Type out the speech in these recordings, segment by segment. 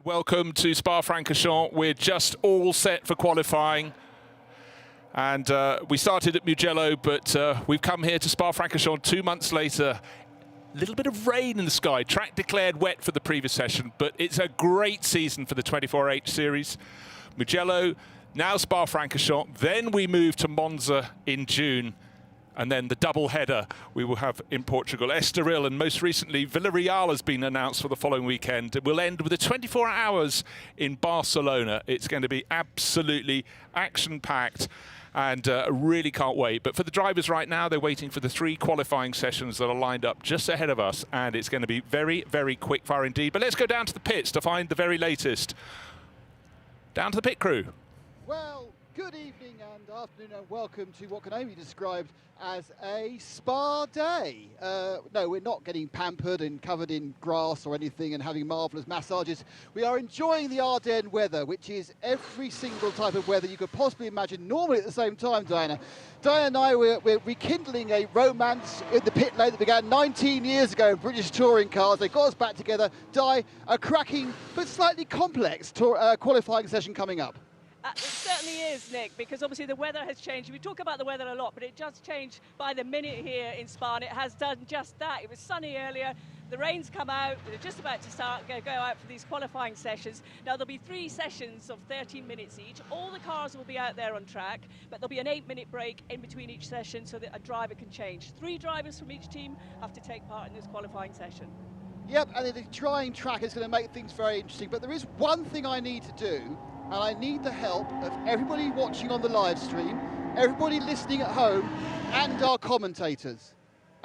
Welcome to Spa-Francorchamps. We're just all set for qualifying. And we started at Mugello, but we've come here to Spa-Francorchamps 2 months later. A little bit of rain in the sky. Track declared wet for the previous session, but it's a great season for the 24H series. Mugello, now Spa-Francorchamps. Then we move to Monza in June. And then the double header we will have in Portugal. Estoril, and most recently Villarreal has been announced for the following weekend. It will end with the 24 hours in Barcelona. It's going to be absolutely action-packed, and really can't wait. But for the drivers right now, they're waiting for the 3 qualifying sessions that are lined up just ahead of us, and it's going to be very, very quick fire indeed. But let's go down to the pits to find the very latest. Down to the pit crew. Well, good evening and afternoon and welcome to what can only be described as a spa day. No, we're not getting pampered and covered in grass or anything and having marvellous massages. We are enjoying the Ardennes weather, which is every single type of weather you could possibly imagine, normally at the same time, Diana. Diana and I, we're rekindling a romance in the pit lane that began 19 years ago in British touring cars. They got us back together. Di, a cracking but slightly complex qualifying session coming up. It certainly is, Nick, because obviously the weather has changed. We talk about the weather a lot, but it does change by the minute here in Spa, and it has done just that. It was sunny earlier, the rain's come out, they're just about to go out for these qualifying sessions. Now there'll be 3 sessions of 13 minutes each. All the cars will be out there on track, but there'll be an 8-minute break in between each session so that a driver can change. 3 drivers from each team have to take part in this qualifying session. Yep, and the drying track is going to make things very interesting, but there is one thing I need to do, and I need the help of everybody watching on the live stream, everybody listening at home, and our commentators.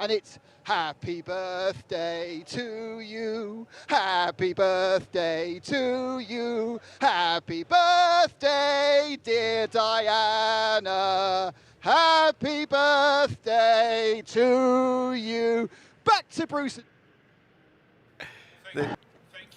And it's happy birthday to you, happy birthday to you, happy birthday, dear Diana, happy birthday to you. Back to Bruce. Thank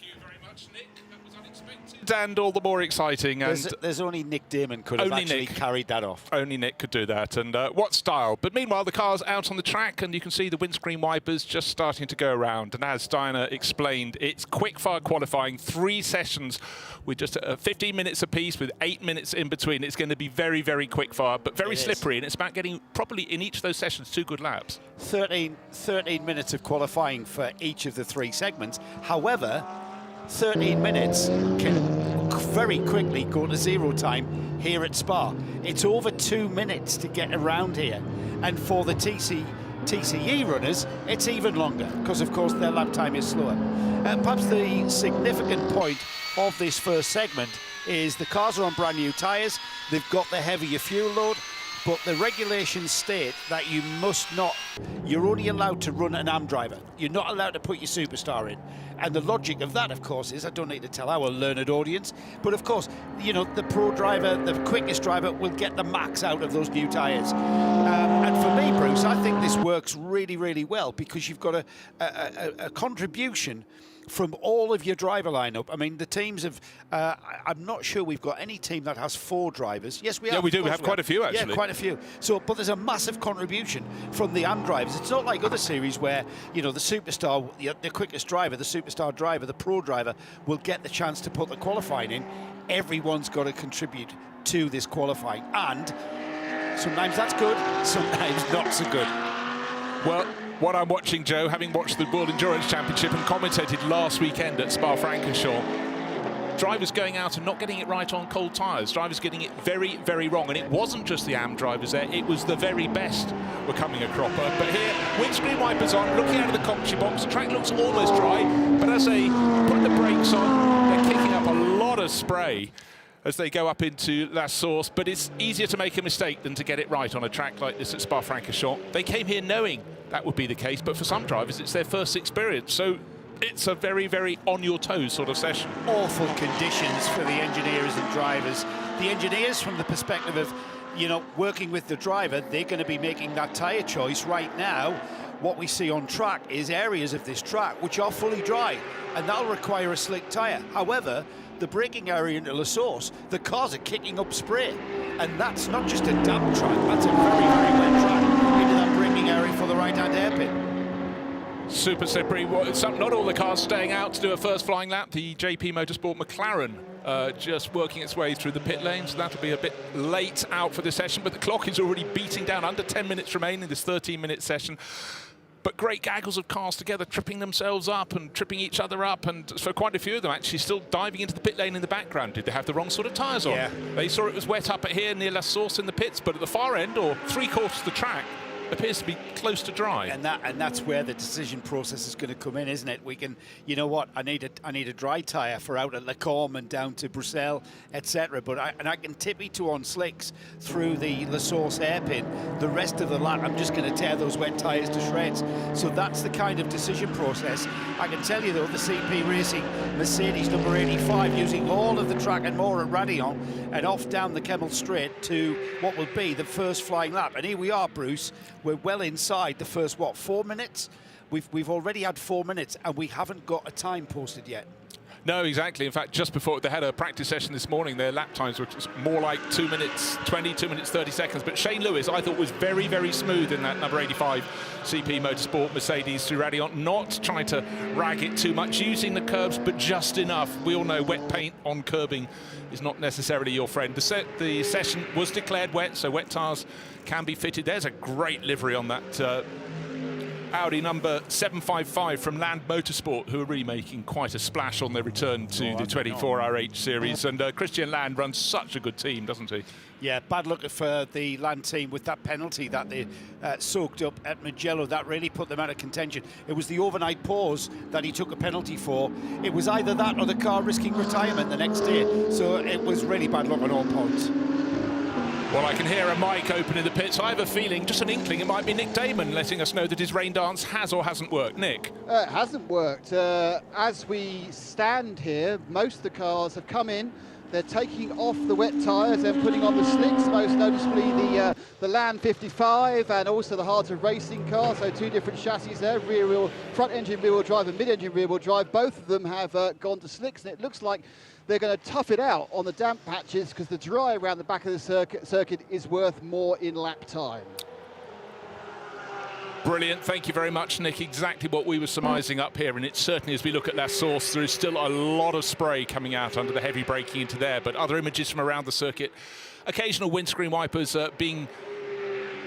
you very much, Nick. That was unexpected and all the more exciting. And there's only Nick Damon could have actually carried that off. Only Nick could do that, and what style. But meanwhile, the car's out on the track, and you can see the windscreen wipers just starting to go around. And as Diana explained, it's quick-fire qualifying, 3 sessions with just 15 minutes apiece with 8 minutes in between. It's going to be very, very quick-fire, but very slippery, and it's about getting probably in each of those sessions 2 good laps. 13 minutes of qualifying for each of the 3 segments. However, 13 minutes can very quickly go to 0 time here at Spa. It's over 2 minutes to get around here. And for the TCE runners, it's even longer because, of course, their lap time is slower. Perhaps the significant point of this first segment is the cars are on brand new tyres. They've got the heavier fuel load. But the regulations state that you're only allowed to run an AM driver. You're not allowed to put your superstar in. And the logic of that, of course, is, I don't need to tell our learned audience, but of course, you know, the pro driver, the quickest driver will get the max out of those new tyres. And for me, Bruce, I think this works really, really well because you've got a contribution from all of your driver lineup. I mean, the teams have, I'm not sure we've got any team that has 4 drivers. Yes, we have. Yeah, we do. We have quite a few, actually. Yeah, quite a few. So, but there's a massive contribution from the AM drivers. It's not like other series where, you know, the superstar, the quickest driver, the superstar driver, the pro driver will get the chance to put the qualifying in. Everyone's got to contribute to this qualifying. And sometimes that's good, sometimes not so good. Well, what I'm watching, Joe, having watched the World Endurance Championship and commentated last weekend at Spa-Francorchamps, drivers going out and not getting it right on cold tyres. Drivers getting it very, very wrong. And it wasn't just the AM drivers there, it was the very best were coming a cropper. But here, windscreen wipers on, looking out of the commentary box. The track looks almost dry, but as they put the brakes on, they're kicking up a lot of spray as they go up into La Source. But it's easier to make a mistake than to get it right on a track like this at Spa-Francorchamps. They came here knowing that would be the case, but for some drivers, it's their first experience. So it's a very, very on your toes sort of session. Awful conditions for the engineers and drivers. The engineers, from the perspective of, you know, working with the driver, they're going to be making that tyre choice right now. What we see on track is areas of this track which are fully dry, and that'll require a slick tyre. However, the braking area into La Source, the cars are kicking up spray, and that's not just a damp track, that's a very, very wet track into that braking area for the right-hand hairpin. Super slippery. Not all the cars staying out to do a first flying lap. The JP Motorsport McLaren just working its way through the pit lane, so that'll be a bit late out for this session, but the clock is already beating down. Under 10 minutes remain in this 13-minute session. But great gaggles of cars together, tripping themselves up and tripping each other up, and for quite a few of them actually still diving into the pit lane in the background. Did they have the wrong sort of tyres on? Yeah. They saw it was wet up at here near La Source in the pits, but at the far end, or 3/4 of the track, appears to be close to dry. And that's where the decision process is going to come in, isn't it? We can, you know what, I need a dry tyre for out at Le Combe and down to Bruxelles, etc. But I can tippy to on slicks through the La Source hairpin. The rest of the lap, I'm just going to tear those wet tyres to shreds. So that's the kind of decision process. I can tell you though, the CP Racing Mercedes number 85 using all of the track and more at Raidillon and off down the Kemmel Straight to what will be the first flying lap. And here we are, Bruce. We're well inside the first, 4 minutes? We've already had 4 minutes and we haven't got a time posted yet. No, exactly. In fact, just before they had a practice session this morning, their lap times were more like 2 minutes 20, 2 minutes 30 seconds. But Shane Lewis, I thought, was very, very smooth in that number 85 CP Motorsport Mercedes through Raidillon, not trying to rag it too much, using the curbs, but just enough. We all know wet paint on curbing is not necessarily your friend. The session was declared wet, so wet tyres can be fitted. There's a great livery on that Audi number 755 from Land Motorsport, who are really making quite a splash on their return to the 24-hour H Series. And Christian Land runs such a good team, doesn't he? Yeah, bad luck for the Land team with that penalty that they soaked up at Mugello. That really put them out of contention. It was the overnight pause that he took a penalty for. It was either that or the car risking retirement the next day. So it was really bad luck on all points. Well, I can hear a mic open in the pits. I have a feeling, just an inkling, it might be Nick Damon letting us know that his rain dance has or hasn't worked. Nick? It hasn't worked. As we stand here, most of the cars have come in. They're taking off the wet tyres and putting on the slicks, most noticeably the Land 55 and also the Heart of Racing car. So two different chassis there, rear wheel, front engine rear wheel drive and mid engine rear wheel drive. Both of them have gone to slicks, and it looks like they're going to tough it out on the damp patches because the dry around the back of the circuit is worth more in lap time. Brilliant, thank you very much, Nick. Exactly what we were surmising up here, and it certainly, as we look at La Source, there is still a lot of spray coming out under the heavy braking into there, but other images from around the circuit, occasional windscreen wipers being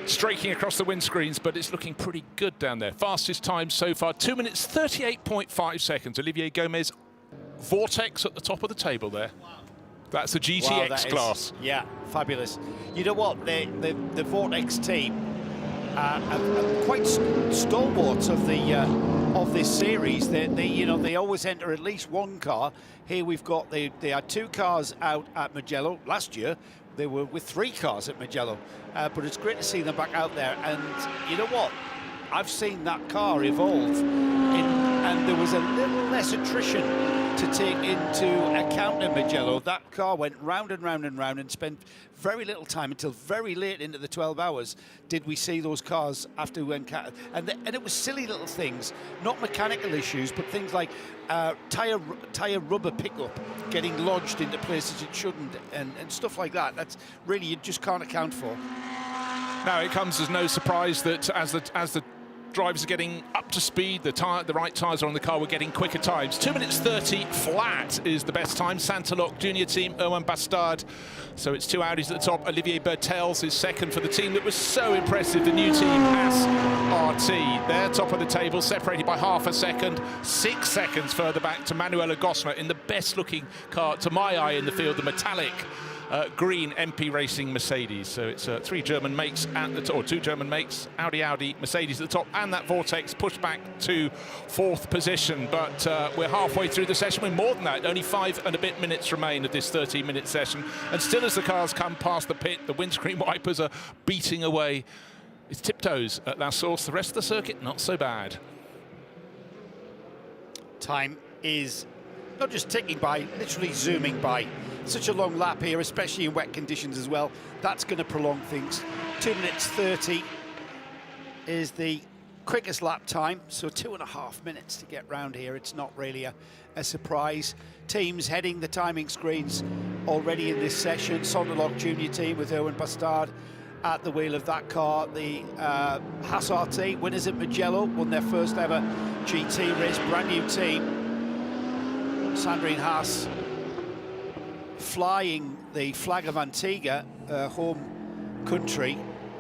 streaking across the windscreens, but it's looking pretty good down there. Fastest time so far, 2 minutes 38.5 seconds. Olivier Gomez, Vortex at the top of the table there. That's the GTX class. Yeah, fabulous. You know what, the Vortex team are quite stalwarts of this series. They always enter at least one car. Here we've got they had 2 cars out at Mugello last year. They were with 3 cars at Mugello, but it's great to see them back out there. And you know what, I've seen that car evolve, and there was a little less attrition to take into account in Mugello. That car went round and round and round and spent very little time until very late into the 12 hours did we see those cars after we went, and it was silly little things, not mechanical issues, but things like tyre rubber pickup getting lodged into places it shouldn't, and stuff like that. That's really, you just can't account for. Now, it comes as no surprise that as the drivers are getting up to speed. The right tyres are on the car. We're getting quicker times. 2 minutes 30 flat is the best time. Santalok Junior Team, Owen Bastard. So it's 2 Audis at the top. Olivier Bertels is second for the team that was so impressive. The new team, Haas RT. They're top of the table, separated by half a second. 6 seconds further back to Manuela Gosma in the best-looking car, to my eye, in the field, the metallic green MP Racing Mercedes. So it's 3 German makes at the top, or 2 German makes, Audi, Mercedes at the top, and that Vortex pushed back to 4th position. But we're halfway through the session. We're more than that. Only 5 and a bit minutes remain of this 13-minute session. And still, as the cars come past the pit, the windscreen wipers are beating away. It's tiptoes at La Source. The rest of the circuit, not so bad. Time is not just ticking by, literally zooming by. Such a long lap here, especially in wet conditions as well. That's going to prolong things. 2 minutes 30 is the quickest lap time, so 2.5 minutes to get round here. It's not really a surprise. Teams heading the timing screens already in this session. Santalok Junior Team with Owen Bastard at the wheel of that car. The Haas RT winners at Mugello, won their first ever GT race. Brand new team. Sandrine Haas flying the flag of Antigua, home country,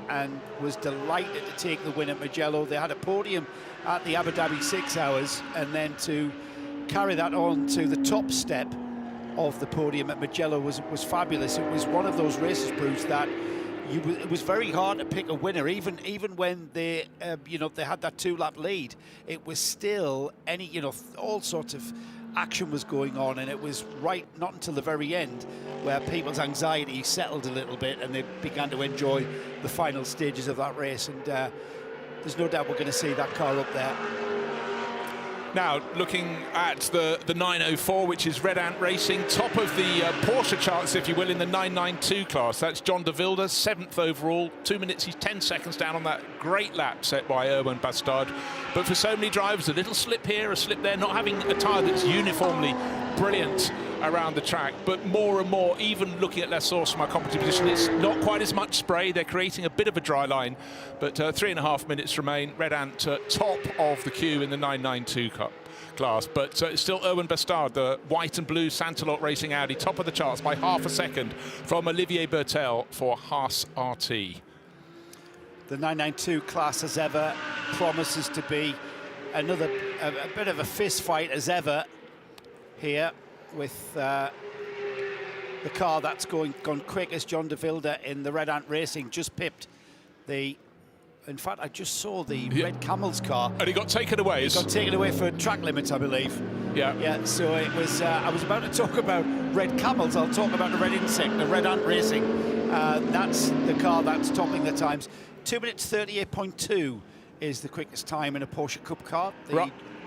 and was delighted to take the win at Mugello. They had a podium at the Abu Dhabi 6 Hours, and then to carry that on to the top step of the podium at Mugello was fabulous. It was one of those races, Bruce, that it was very hard to pick a winner, even when they they had that 2-lap lead. It was still all sorts of action was going on, and it was not until the very end where people's anxiety settled a little bit and they began to enjoy the final stages of that race. And there's no doubt we're going to see that car up there. Now, looking at the 904, which is Red Ant Racing, top of the Porsche charts, if you will, in the 992 class. That's John de Wilde, 7th overall. 2 minutes, he's 10 seconds down on that great lap set by Owen Bastard. But for so many drivers, a little slip here, a slip there, not having a tyre that's uniformly brilliant around the track. But more and more, even looking at La Source from our competitive position, it's not quite as much spray. They're creating a bit of a dry line. But 3.5 minutes remain. Red Ant top of the queue in the 992 class. But it's still Owen Bastard, the white and blue Santalok Racing Audi, top of the charts by half a second from Olivier Bertel for Haas RT. The 992 class, as ever, promises to be a bit of a fist fight as ever here, with the car that's gone quick as John de Wilde in the Red Ant Racing just pipped the. In fact, I just saw the Red Camel's car. And he got taken away. He got taken away for track limits, I believe. Yeah. Yeah, so it was, I was about to talk about Red Camels. I'll talk about the Red Insect, the Red Ant Racing. That's the car that's topping the times. 2 minutes 38.2 is the quickest time in a Porsche Cup car.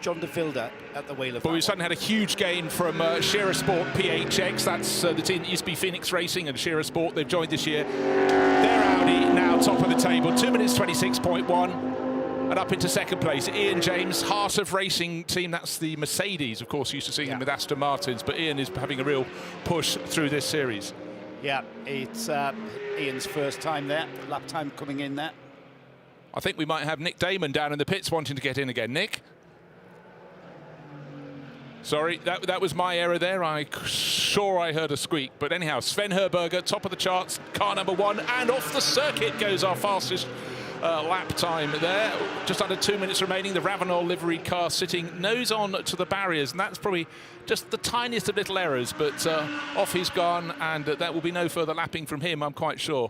John de Wilde at the wheel of. But we suddenly had a huge gain from Shearer Sport PHX. That's the team that used to be Phoenix Racing and Shearer Sport. They've joined this year. They're Audi now top of the table. 2 minutes 26.1. And up into second place, Ian James, Heart of Racing team. That's the Mercedes, of course, used to see him with Aston Martins. But Ian is having a real push through this series. Yeah, it's Ian's first time there. Lap time coming in there. I think we might have Nick Damon down in the pits wanting to get in again. Nick? Sorry, that was my error there. I heard a squeak. But anyhow, Sven Herberger, top of the charts, car number 1, and off the circuit goes our fastest lap time there. Just under 2 minutes remaining. The Ravenol livery car sitting nose on to the barriers, and that's probably just the tiniest of little errors. But off he's gone, and that will be no further lapping from him, I'm quite sure.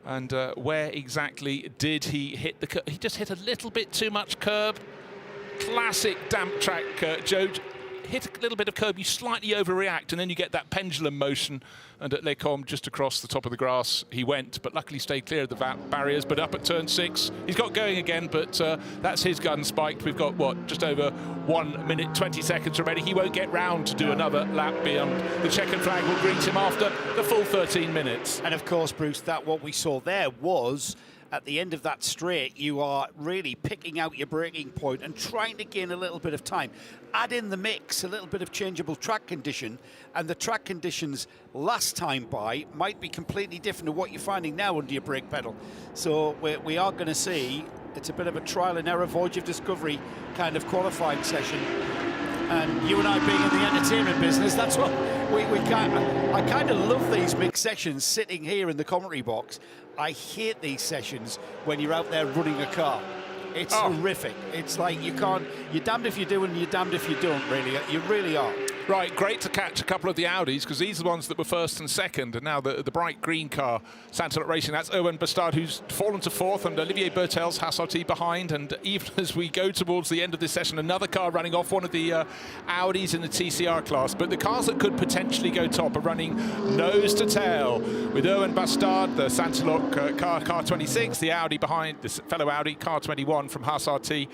And where exactly did he hit the curb? He just hit a little bit too much curb. Classic damp track, Joe. Hit a little bit of curb, you slightly overreact, and then you get that pendulum motion. And at Les Combes, just across the top of the grass, he went, but luckily stayed clear of the barriers. But up at turn 6, he's got going again, but that's his gun spiked. We've got, just over 1 minute, 20 seconds remaining. He won't get round to do another lap beyond. The checkered flag will greet him after the full 13 minutes. And of course, Bruce, what we saw there was, at the end of that straight, you are really picking out your braking point and trying to gain a little bit of time. Add in the mix a little bit of changeable track condition, and the track conditions last time by might be completely different to what you're finding now under your brake pedal. So we are going to see It's a bit of a trial and error, voyage of discovery kind of qualifying session. And you and I being in the entertainment business, that's what we I kind of love these big sessions sitting here in the commentary box. I hate these sessions when you're out there running a car. It's horrific. It's like you're damned if you do and you're damned if you don't, really. You really are. Right, great to catch a couple of the Audis, because these are the ones that were first and second, and now the bright green car, Santalot Racing, that's Owen Bastard, who's fallen to fourth, and Olivier Bertel's Hassarty behind. And even as we go towards the end of this session, another car running off, one of the Audis in the TCR class. But the cars that could potentially go top are running nose to tail, with Owen Bastard, the Santalot car 26, the Audi behind, this fellow Audi, car 21 from Hassarty,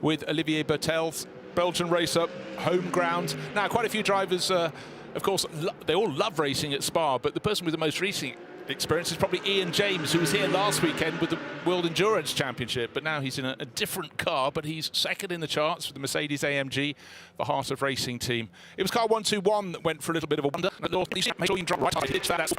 with Olivier Bertel's Belgian racer, home ground. Now, quite a few drivers, of course, they all love racing at Spa, but the person with the most racing experience is probably Ian James, who was here last weekend with the World Endurance Championship, but now he's in a different car, but he's second in the charts for the Mercedes AMG, the Heart of Racing team. It was car 121 that went for a little bit of a wonder. Make sure you can drop right. Pitch that. That's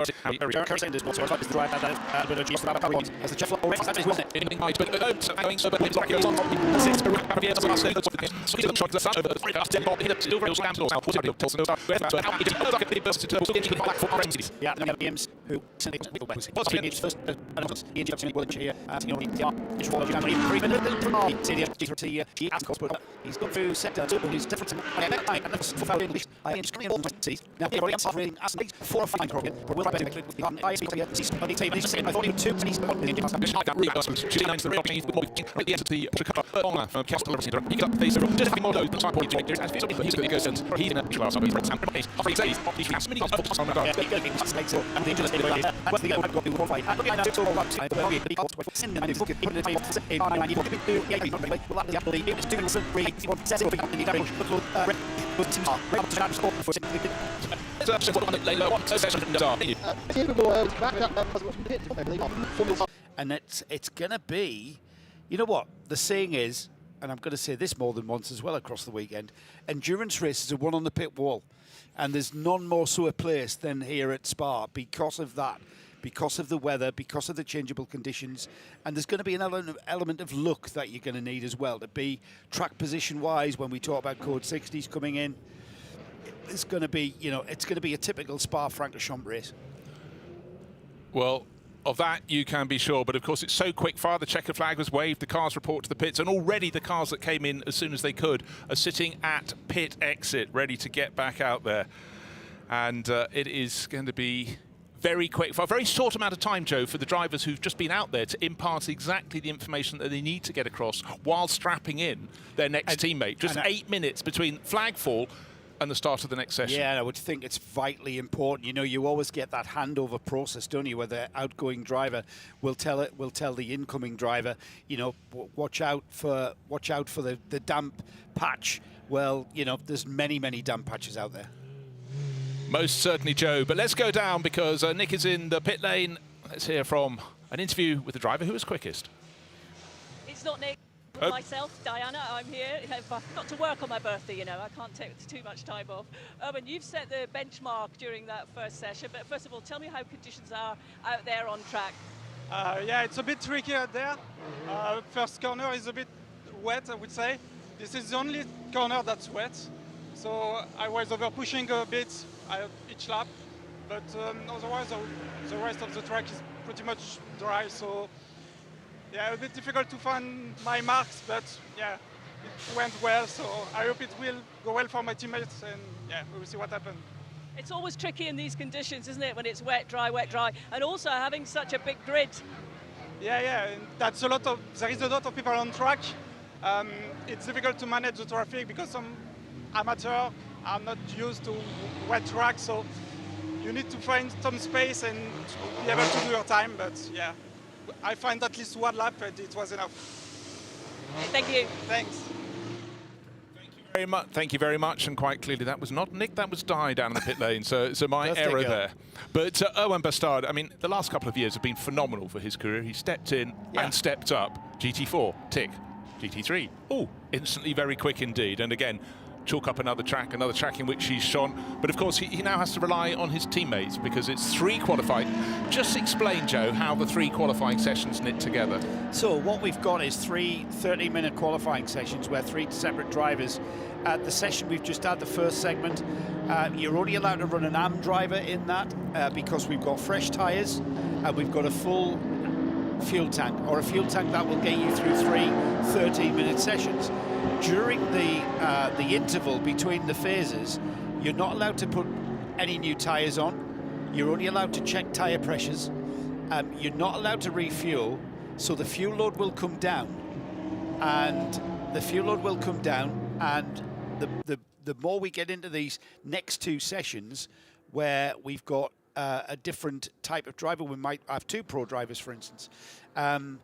he's got through sector two, he's different to English. I just coming on the now everybody else reading as 4 or 5 program, but we'll bet with the ISP to get system on the table. I thought he was 2 pennies on the engine. That really goes shooting into the real change with at the end of the on from Castle Racing. He got face just more load the time point to as he's going to go since he's in a class of his he has many on the he's going to be mistakes and the engine is anyway. What's the other got to qualify. I know it's all about time, but the cost was sending and book it in the time in 994 well that the apple is doing some really says it in the damage but teams are ready to start for and it's gonna be, you know what the saying is, and I'm going to say this more than once as well across the weekend, endurance races are won on the pit wall, and there's none more so a place than here at Spa because of that, because of the weather, because of the changeable conditions, and there's going to be an element of luck that you're going to need as well to be track position wise when we talk about code 60s coming in. It's going to be, you know, it's going to be a typical Spa-Francorchamps race. Well, of that you can be sure, but of course it's so quick fire. The checkered flag was waved, the cars report to the pits, and already the cars that came in as soon as they could are sitting at pit exit, ready to get back out there. And it is going to be very quick, for a very short amount of time, Joe, for the drivers who've just been out there to impart exactly the information that they need to get across while strapping in their next teammate. Just 8 minutes between flag fall and the start of the next session. Yeah, I would think it's vitally important. You know, you always get that handover process, don't you, where the outgoing driver will tell the incoming driver, you know, watch out for the damp patch. Well, you know, there's many damp patches out there. Most certainly, Joe. But let's go down because Nick is in the pit lane. Let's hear from an interview with the driver who was quickest. It's not Nick. Myself, Diana, I'm here. I've got to work on my birthday, you know. I can't take too much time off. Owen, you've set the benchmark during that first session, but first of all, tell me how conditions are out there on track. Yeah, it's a bit tricky out there. First corner is a bit wet, I would say. This is the only corner that's wet, so I was over pushing a bit each lap, but otherwise the rest of the track is pretty much dry, so yeah, a bit difficult to find my marks, but yeah, it went well, so I hope it will go well for my teammates, and yeah, we will see what happens. It's always tricky in these conditions, isn't it, when it's wet, dry, and also having such a big grid. Yeah, and that's there is a lot of people on track. It's difficult to manage the traffic because some amateur are not used to wet tracks, so you need to find some space and be able to do your time, but yeah. I find at least one lap and it was enough. Thank you. Thanks. Thank you very much. And quite clearly, that was not Nick, that was Di down in the pit lane. So my error there. But Owen Bastard, I mean, the last couple of years have been phenomenal for his career. He stepped in and stepped up. GT4, tick. GT3, instantly very quick indeed. And again, chalk up another track in which he's shone. But of course, he now has to rely on his teammates because it's 3 qualifying. Just explain, Joe, how the 3 qualifying sessions knit together. So what we've got is 3 30-minute qualifying sessions where 3 separate drivers. The session we've just had, the first segment, you're only allowed to run an AM driver in that because we've got fresh tyres and we've got a full fuel tank, or a fuel tank that will get you through 3 13-minute sessions. During the interval between the phases, you're not allowed to put any new tyres on. You're only allowed to check tyre pressures. You're not allowed to refuel, so the fuel load will come down. And the more we get into these next 2 sessions where we've got a different type of driver, we might have 2 pro drivers, for instance, and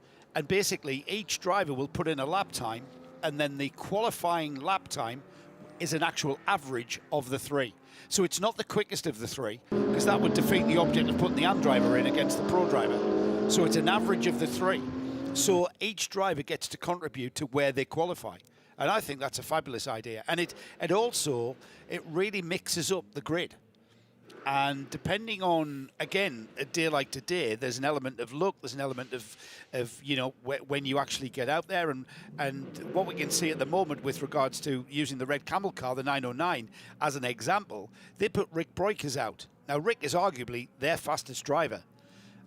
basically each driver will put in a lap time, and then the qualifying lap time is an actual average of the 3. So it's not the quickest of the 3, because that would defeat the object of putting the AM driver in against the pro driver. So it's an average of the 3. So each driver gets to contribute to where they qualify. And I think that's a fabulous idea. And it really mixes up the grid. And depending on, again, a day like today, there's an element of luck, there's an element of you know, when you actually get out there. And what we can see at the moment with regards to using the red camel car, the 909, as an example, they put Rick Breukers out. Now, Rick is arguably their fastest driver.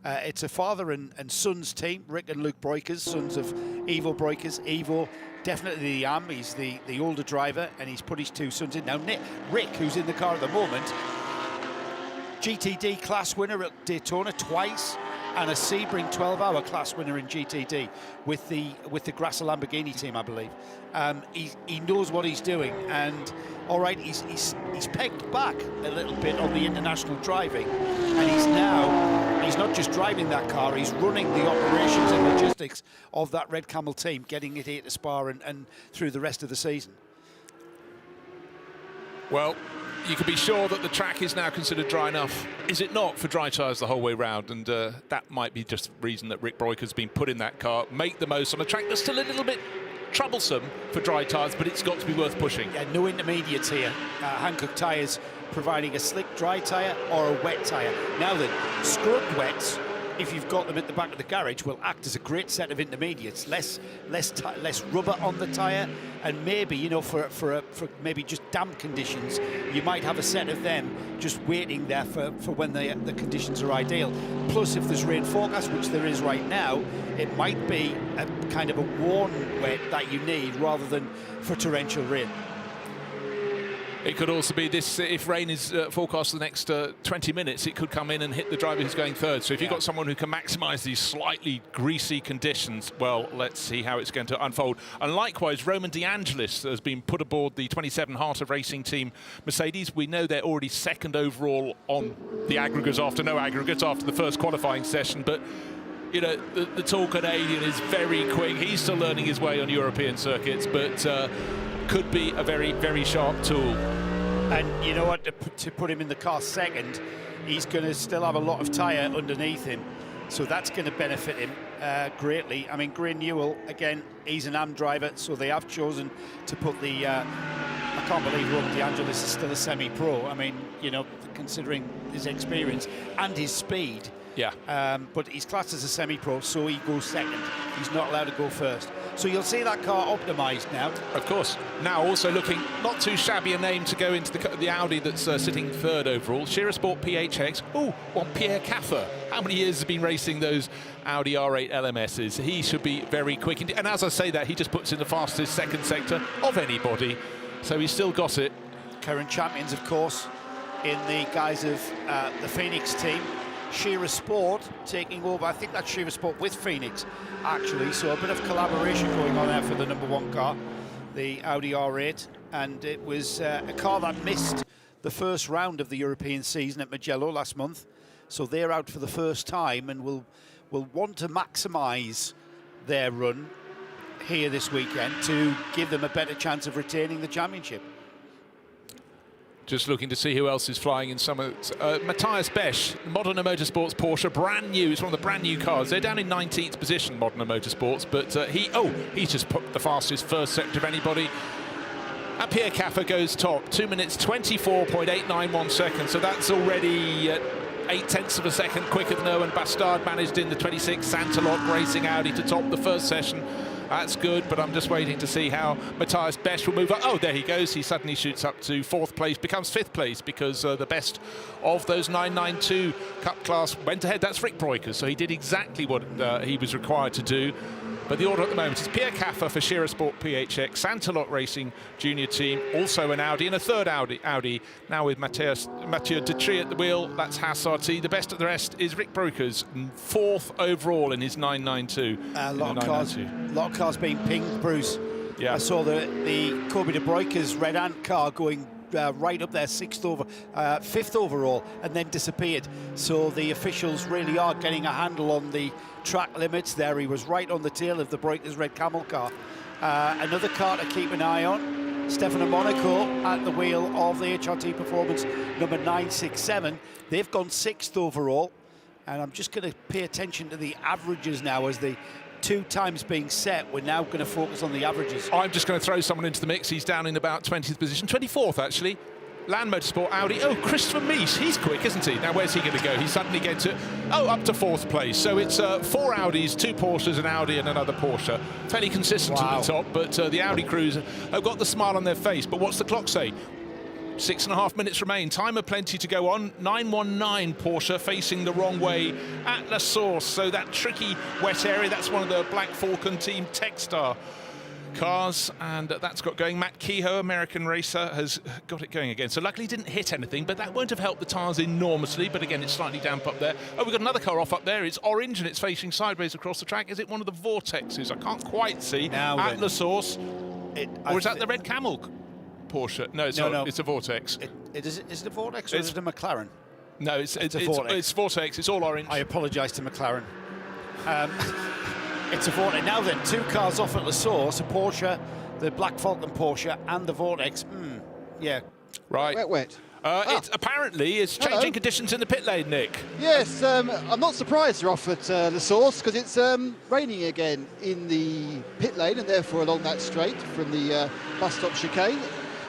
It's a father and son's team, Rick and Luke Breukers, sons of Ivo Breukers. Ivo, definitely the AM, he's the older driver, and he's put his 2 sons in. Now, Rick, who's in the car at the moment, GTD class winner at Daytona twice, and a Sebring 12-hour class winner in GTD with the Grasser Lamborghini team, I believe. He knows what he's doing, and all right, he's pegged back a little bit on the international driving, and he's not just driving that car, he's running the operations and logistics of that Red Camel team, getting it here to Spa and through the rest of the season. Well, you can be sure that the track is now considered dry enough, is it not, for dry tyres the whole way round? And that might be just the reason that Rick Breukers has been put in that car. Make the most on a track that's still a little bit troublesome for dry tyres, but it's got to be worth pushing. Yeah, no intermediates here. Hankook tyres providing a slick dry tyre or a wet tyre. Now then, scrubbed wets, if you've got them at the back of the garage, will act as a great set of intermediates. Less rubber on the tyre, and maybe, you know, for maybe just damp conditions, you might have a set of them just waiting there for when the conditions are ideal. Plus, if there's rain forecast, which there is right now, it might be a kind of a worn wet that you need rather than for torrential rain. It could also be this, if rain is forecast for the next 20 minutes, it could come in and hit the driver who's going third. So if you've got someone who can maximise these slightly greasy conditions, well, let's see how it's going to unfold. And likewise, Roman De Angelis has been put aboard the 27 Heart of Racing team Mercedes. We know they're already 2nd overall on the aggregates after no aggregates after the first qualifying session. But, you know, the tall Canadian is very quick. He's still learning his way on European circuits, but could be a very, very sharp tool. And you know what, to put him in the car 2nd, he's going to still have a lot of tyre underneath him, so that's going to benefit him greatly. I mean, Gray Newell, again, he's an AM driver, so they have chosen to put the I can't believe Roman De Angelis is still a semi-pro. I mean, you know, considering his experience and his speed. Yeah. But he's classed as a semi-pro, so he goes 2nd. He's not allowed to go 1st. So you'll see that car optimised now. Of course. Now also looking not too shabby a name to go into the Audi that's sitting 3rd overall. Shearer Sport PHX. Oh, one Pierre Caffer. How many years has he been racing those Audi R8 LMSs? He should be very quick. And as I say that, he just puts in the fastest 2nd sector of anybody. So he's still got it. Current champions, of course, in the guise of the Phoenix team. Shearer Sport taking over. I think that's Shearer Sport with Phoenix, actually. So a bit of collaboration going on there for the #1 car, the Audi R8. And it was a car that missed the first round of the European season at Mugello last month. So they're out for the first time and will want to maximise their run here this weekend to give them a better chance of retaining the championship. Just looking to see who else is flying in some of Matthias Besch, Modena Motorsports Porsche, brand new. It's one of the brand new cars. They're down in 19th position, Modena Motorsports, but he's just put the fastest 1st sector of anybody. And Pierre Caffer goes top, 2 minutes 24.891 seconds. So that's already 0.8 of a second quicker than Owen Bastard managed in the 26. Santalok racing Audi to top the first session. That's good, but I'm just waiting to see how Matthias Besch will move up. Oh, there he goes. He suddenly shoots up to 4th place, becomes 5th place, because the best of those 992 Cup class went ahead. That's Rick Breukers, so he did exactly what he was required to do. But the order at the moment is Pierre Caffer for Shearer Sport PHX, Santalok Racing Junior Team, also an Audi, and a third Audi now with Mathieu Detry at the wheel. That's Haas RT. The best of the rest is Rick Breukers, 4th overall in his 992. A lot of cars being pinged, Bruce. Yeah. I saw the Kobe de Breukers Red Ant car going right up there, 5th overall, and then disappeared. So the officials really are getting a handle on the track limits there. He was right on the tail of the Breukers Red Camel car. Another car to keep an eye on, Stefano Monaco at the wheel of the HRT Performance number 967. They've gone 6th overall, and I'm just going to pay attention to the averages now as the 2 times being set. We're now going to focus on the averages. I'm just going to throw someone into the mix. He's down in about 20th position, 24th actually. Land Motorsport Audi. Oh, Christopher Mies. He's quick, isn't he? Now, where's he going to go? He suddenly gets it. Oh, up to 4th place. So it's 4 Audis, 2 Porsches, an Audi and another Porsche. Fairly consistent at the top, but the Audi crews have got the smile on their face. But what's the clock say? 6.5 minutes remain. Time aplenty to go on. 919 Porsche facing the wrong way at La Source. So that tricky wet area, that's one of the Black Falcon Team Techstar cars, and that's got going. Matt Kehoe, American racer, has got it going again. So luckily didn't hit anything, but that won't have helped the tyres enormously. But again, it's slightly damp up there. Oh, we've got another car off up there. It's orange and it's facing sideways across the track. Is it one of the Vortexes? I can't quite see. Now at La Source. Or is that the Red Camel Porsche? No, it's not. It's a Vortex. Is it a Vortex or is it a McLaren? No, it's a Vortex. It's Vortex. It's all orange. I apologise to McLaren. It's a Vortex. Now then, 2 cars off at La Source, a Porsche, the Black Falcon Porsche, and the Vortex. Yeah. Right. Wet. It's apparently it's changing conditions in the pit lane, Nick. Yes, I'm not surprised they're off at La Source, because it's raining again in the pit lane and therefore along that straight from the bus stop chicane.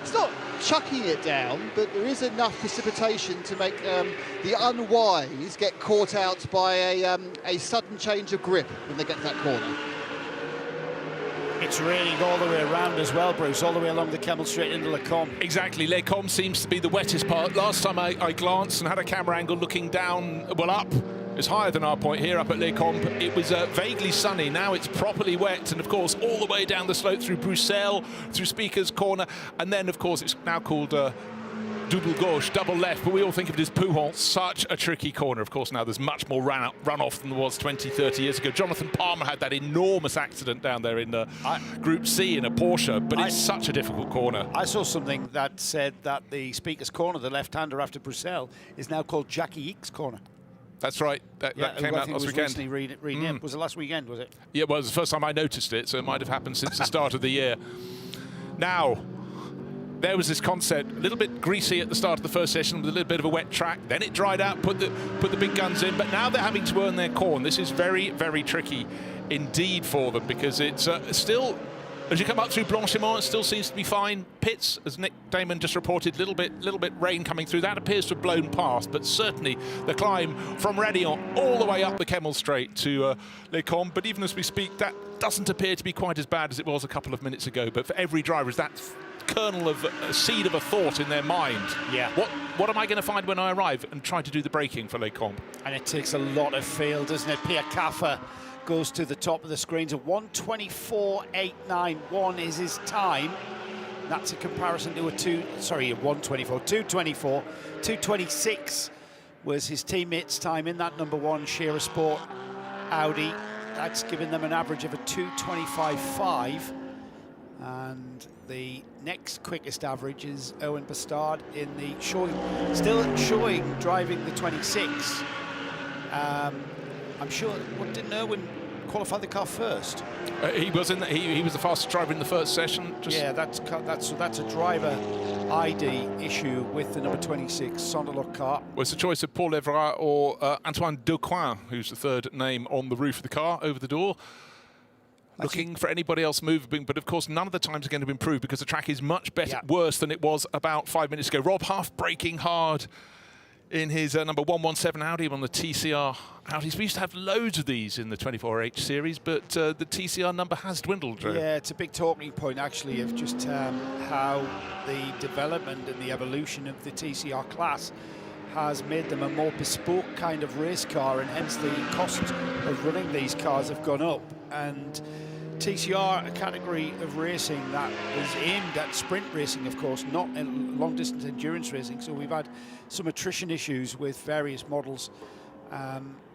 It's not chucking it down, but there is enough precipitation to make the unwise get caught out by a sudden change of grip when they get to that corner. It's raining all the way around as well, Bruce, all the way along the Kemmel Straight into Les Combes. Exactly, Les Combes seems to be the wettest part. Last time I glanced and had a camera angle looking down, well, up. It's higher than our point here up at Les Combes. It was vaguely sunny. Now it's properly wet, and of course all the way down the slope through Bruxelles, through Speaker's Corner, and then of course it's now called double gauche, double left, but we all think of it as Pouhon. Such a tricky corner. Of course now there's much more runoff than there was 20, 30 years ago. Jonathan Palmer had that enormous accident down there in Group C in a Porsche, but it's such a difficult corner. I saw something that said that the Speaker's Corner, the left-hander after Bruxelles, is now called Jackie Eakes Corner. That's right. That came out last weekend. Renamed. Was it last weekend, was it? Yeah, well, it was the first time I noticed it, so it might have happened since the start of the year. Now, there was this concept, a little bit greasy at the start of the first session with a little bit of a wet track. Then it dried out, put the big guns in, but now they're having to earn their corn. This is very, very tricky indeed for them, because it's still, as you come up through Blanchimont, it still seems to be fine. Pits, as Nick Damon just reported, little bit rain coming through. That appears to have blown past, but certainly the climb from Rédillon all the way up the Kemmel Straight to Les Combes. But even as we speak, that doesn't appear to be quite as bad as it was a couple of minutes ago. But for every driver, is that kernel of a seed of a thought in their mind. Yeah. What am I going to find when I arrive, and try to do the braking for Les Combes? And it takes a lot of feel, doesn't it? Pierre Caffer goes to the top of the screens. A 1:24.891 is his time. That's a comparison to a 2:24. 2:26 was his teammate's time in that number 1 Shearer Sport Audi. That's given them an average of a 2:25.5. And the next quickest average is Owen Bastard in the driving the 26. I'm sure, didn't Owen qualify the car first? He was he was the fastest driver in the first session. Yeah, that's a driver ID issue with the number 26 Sonderlock car. Well, it's a choice of Paul Evra or Antoine Decoing, who's the third name on the roof of the car over the door. looking for anybody else moving, but of course none of the times are going to improve because the track is much better, Yeah. worse than it was about 5 minutes ago. Rob Huff braking hard in his number 117 Audi on the TCR Audis. We used to have loads of these in the 24H series, but the TCR number has dwindled, Drew. Yeah, it's a big talking point actually of just how the development and the evolution of the TCR class has made them a more bespoke kind of race car, and hence the cost of running these cars have gone up. And TCR, a category of racing that is aimed at sprint racing, of course, not in long distance endurance racing. So we've had some attrition issues with various models.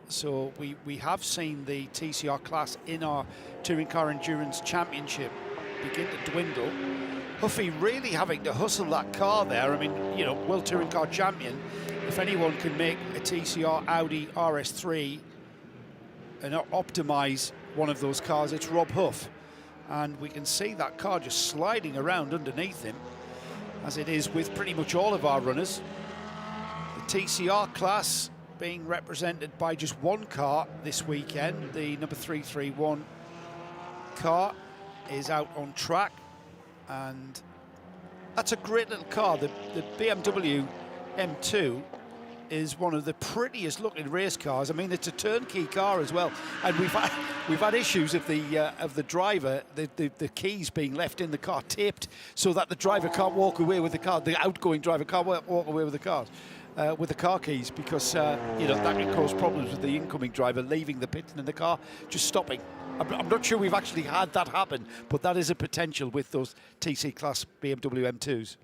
So we have seen the TCR class in our Touring Car Endurance Championship begin to dwindle. Huffy really having to hustle that car there. I mean, you know, World Touring Car Champion. If anyone can make a TCR Audi RS3 and optimize one of those cars, it's Rob Huff. And we can see that car just sliding around underneath him, as it is with pretty much all of our runners. The TCR class being represented by just one car this weekend. The number 331 car is out on track, and that's a great little car. The BMW M2 is one of the prettiest looking race cars. I mean, it's a turnkey car as well, and we've had issues of the driver, the keys being left in the car, taped so that the driver can't walk away with the car. The outgoing driver can't walk away with the cars. With the car keys, because you know, that can cause problems with the incoming driver leaving the pit and the car just stopping. I'm not sure we've actually had that happen, but that is a potential with those TC class BMW M2s.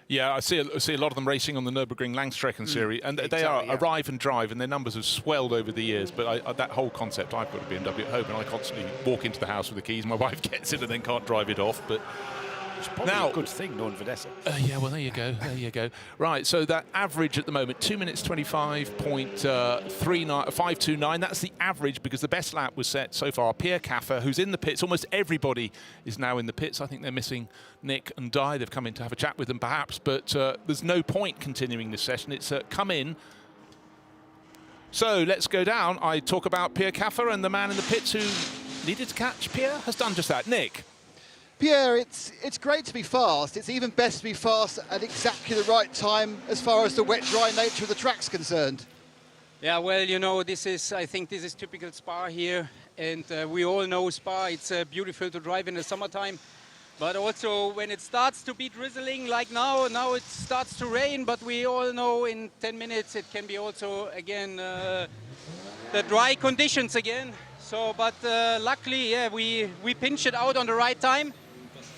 Yeah, I see a lot of them racing on the Nürburgring Langstrecken series, and they are arrive and drive, and their numbers have swelled over the years. But that whole concept, I've got a BMW at home, and I constantly walk into the house with the keys. My wife gets it and then can't drive it off. But it's probably a good thing, knowing Vanessa. Yeah, well, there you go. There you go. Right, so that average at the moment, 2 minutes 25.529. That's the average, because the best lap was set so far. Pierre Caffer, who's in the pits. Almost everybody is now in the pits. I think they're missing Nick and Di. They've come in to have a chat with them, perhaps, but there's no point continuing this session. It's come in. So let's go down. I talk about Pierre Caffer, and the man in the pits who needed to catch Pierre has done just that. Nick. Pierre, it's great to be fast. It's even best to be fast at exactly the right time as far as the wet, dry nature of the track's concerned. Yeah, well, you know, I think this is typical Spa here, and we all know Spa. It's beautiful to drive in the summertime, but also when it starts to be drizzling like now it starts to rain, but we all know in 10 minutes it can be also, again, the dry conditions again. So, but luckily, yeah, we pinched it out on the right time.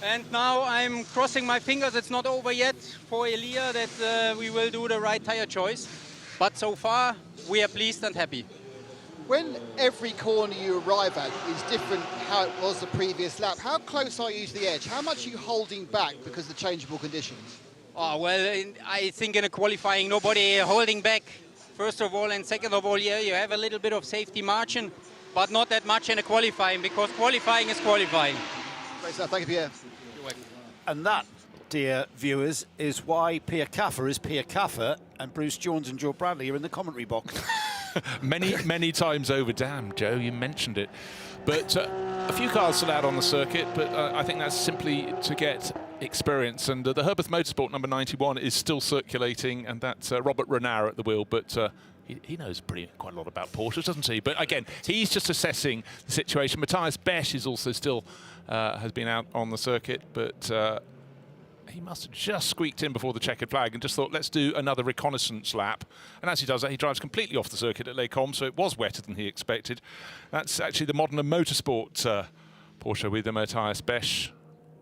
And now I'm crossing my fingers, it's not over yet for Elia, that we will do the right tire choice. But so far, we are pleased and happy. When every corner you arrive at is different how it was the previous lap, how close are you to the edge? How much are you holding back because of the changeable conditions? Oh, well, I think in a qualifying, nobody holding back, first of all. And second of all, yeah, you have a little bit of safety margin, but not that much in a qualifying, because qualifying is qualifying. Great stuff. Thank you, Pierre. And that, dear viewers, is why Pierre Caffer is Pierre Caffer, and Bruce Jones and Joe Bradley are in the commentary box. many times over. Damn, Joe, you mentioned it. But a few cars still out on the circuit, but I think that's simply to get experience. And the Herbeth Motorsport number 91 is still circulating, and that's Robert Renard at the wheel. But he knows quite a lot about Porsches, doesn't he? But again, he's just assessing the situation. Matthias Besch is also still has been out on the circuit, but he must have just squeaked in before the checkered flag and just thought, let's do another reconnaissance lap. And as he does that, he drives completely off the circuit at Les Combes, so it was wetter than he expected. That's actually the Modern Motorsport Porsche with the Matthias Besch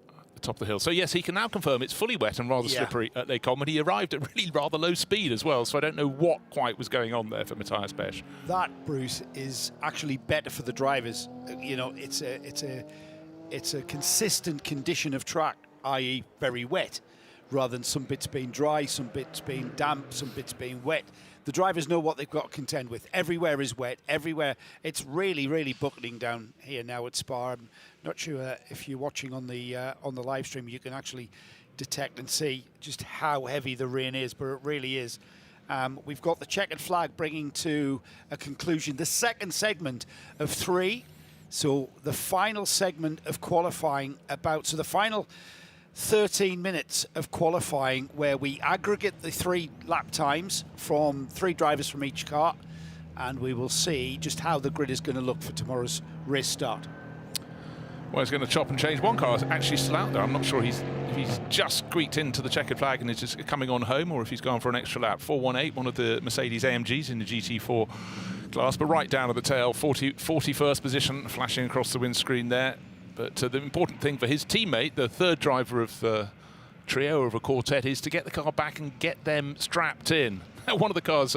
at the top of the hill. So yes, he can now confirm it's fully wet and rather slippery at Les Combes, and he arrived at really rather low speed as well, so I don't know what quite was going on there for Matthias Besch. That, Bruce, is actually better for the drivers. You know, it's a consistent condition of track, i.e. very wet, rather than some bits being dry, some bits being damp, some bits being wet. The drivers know what they've got to contend with. Everywhere is wet, everywhere. It's really buckling down here now at Spa. I'm not sure if you're watching on the live stream, you can actually detect and see just how heavy the rain is, but it really is. We've got the checkered flag bringing to a conclusion the second segment of 3. So the final segment of qualifying so the final 13 minutes of qualifying where we aggregate the 3 lap times from 3 drivers from each car, and we will see just how the grid is going to look for tomorrow's race start. Well, he's going to chop and change. One car is actually still out there. I'm not sure if he's just squeaked into the checkered flag and is just coming on home, or if he's gone for an extra lap. 418, one of the Mercedes AMGs in the GT4 class, but right down at the tail, 41st position, flashing across the windscreen there. But the important thing for his teammate, the third driver of the trio of a quartet, is to get the car back and get them strapped in. One of the cars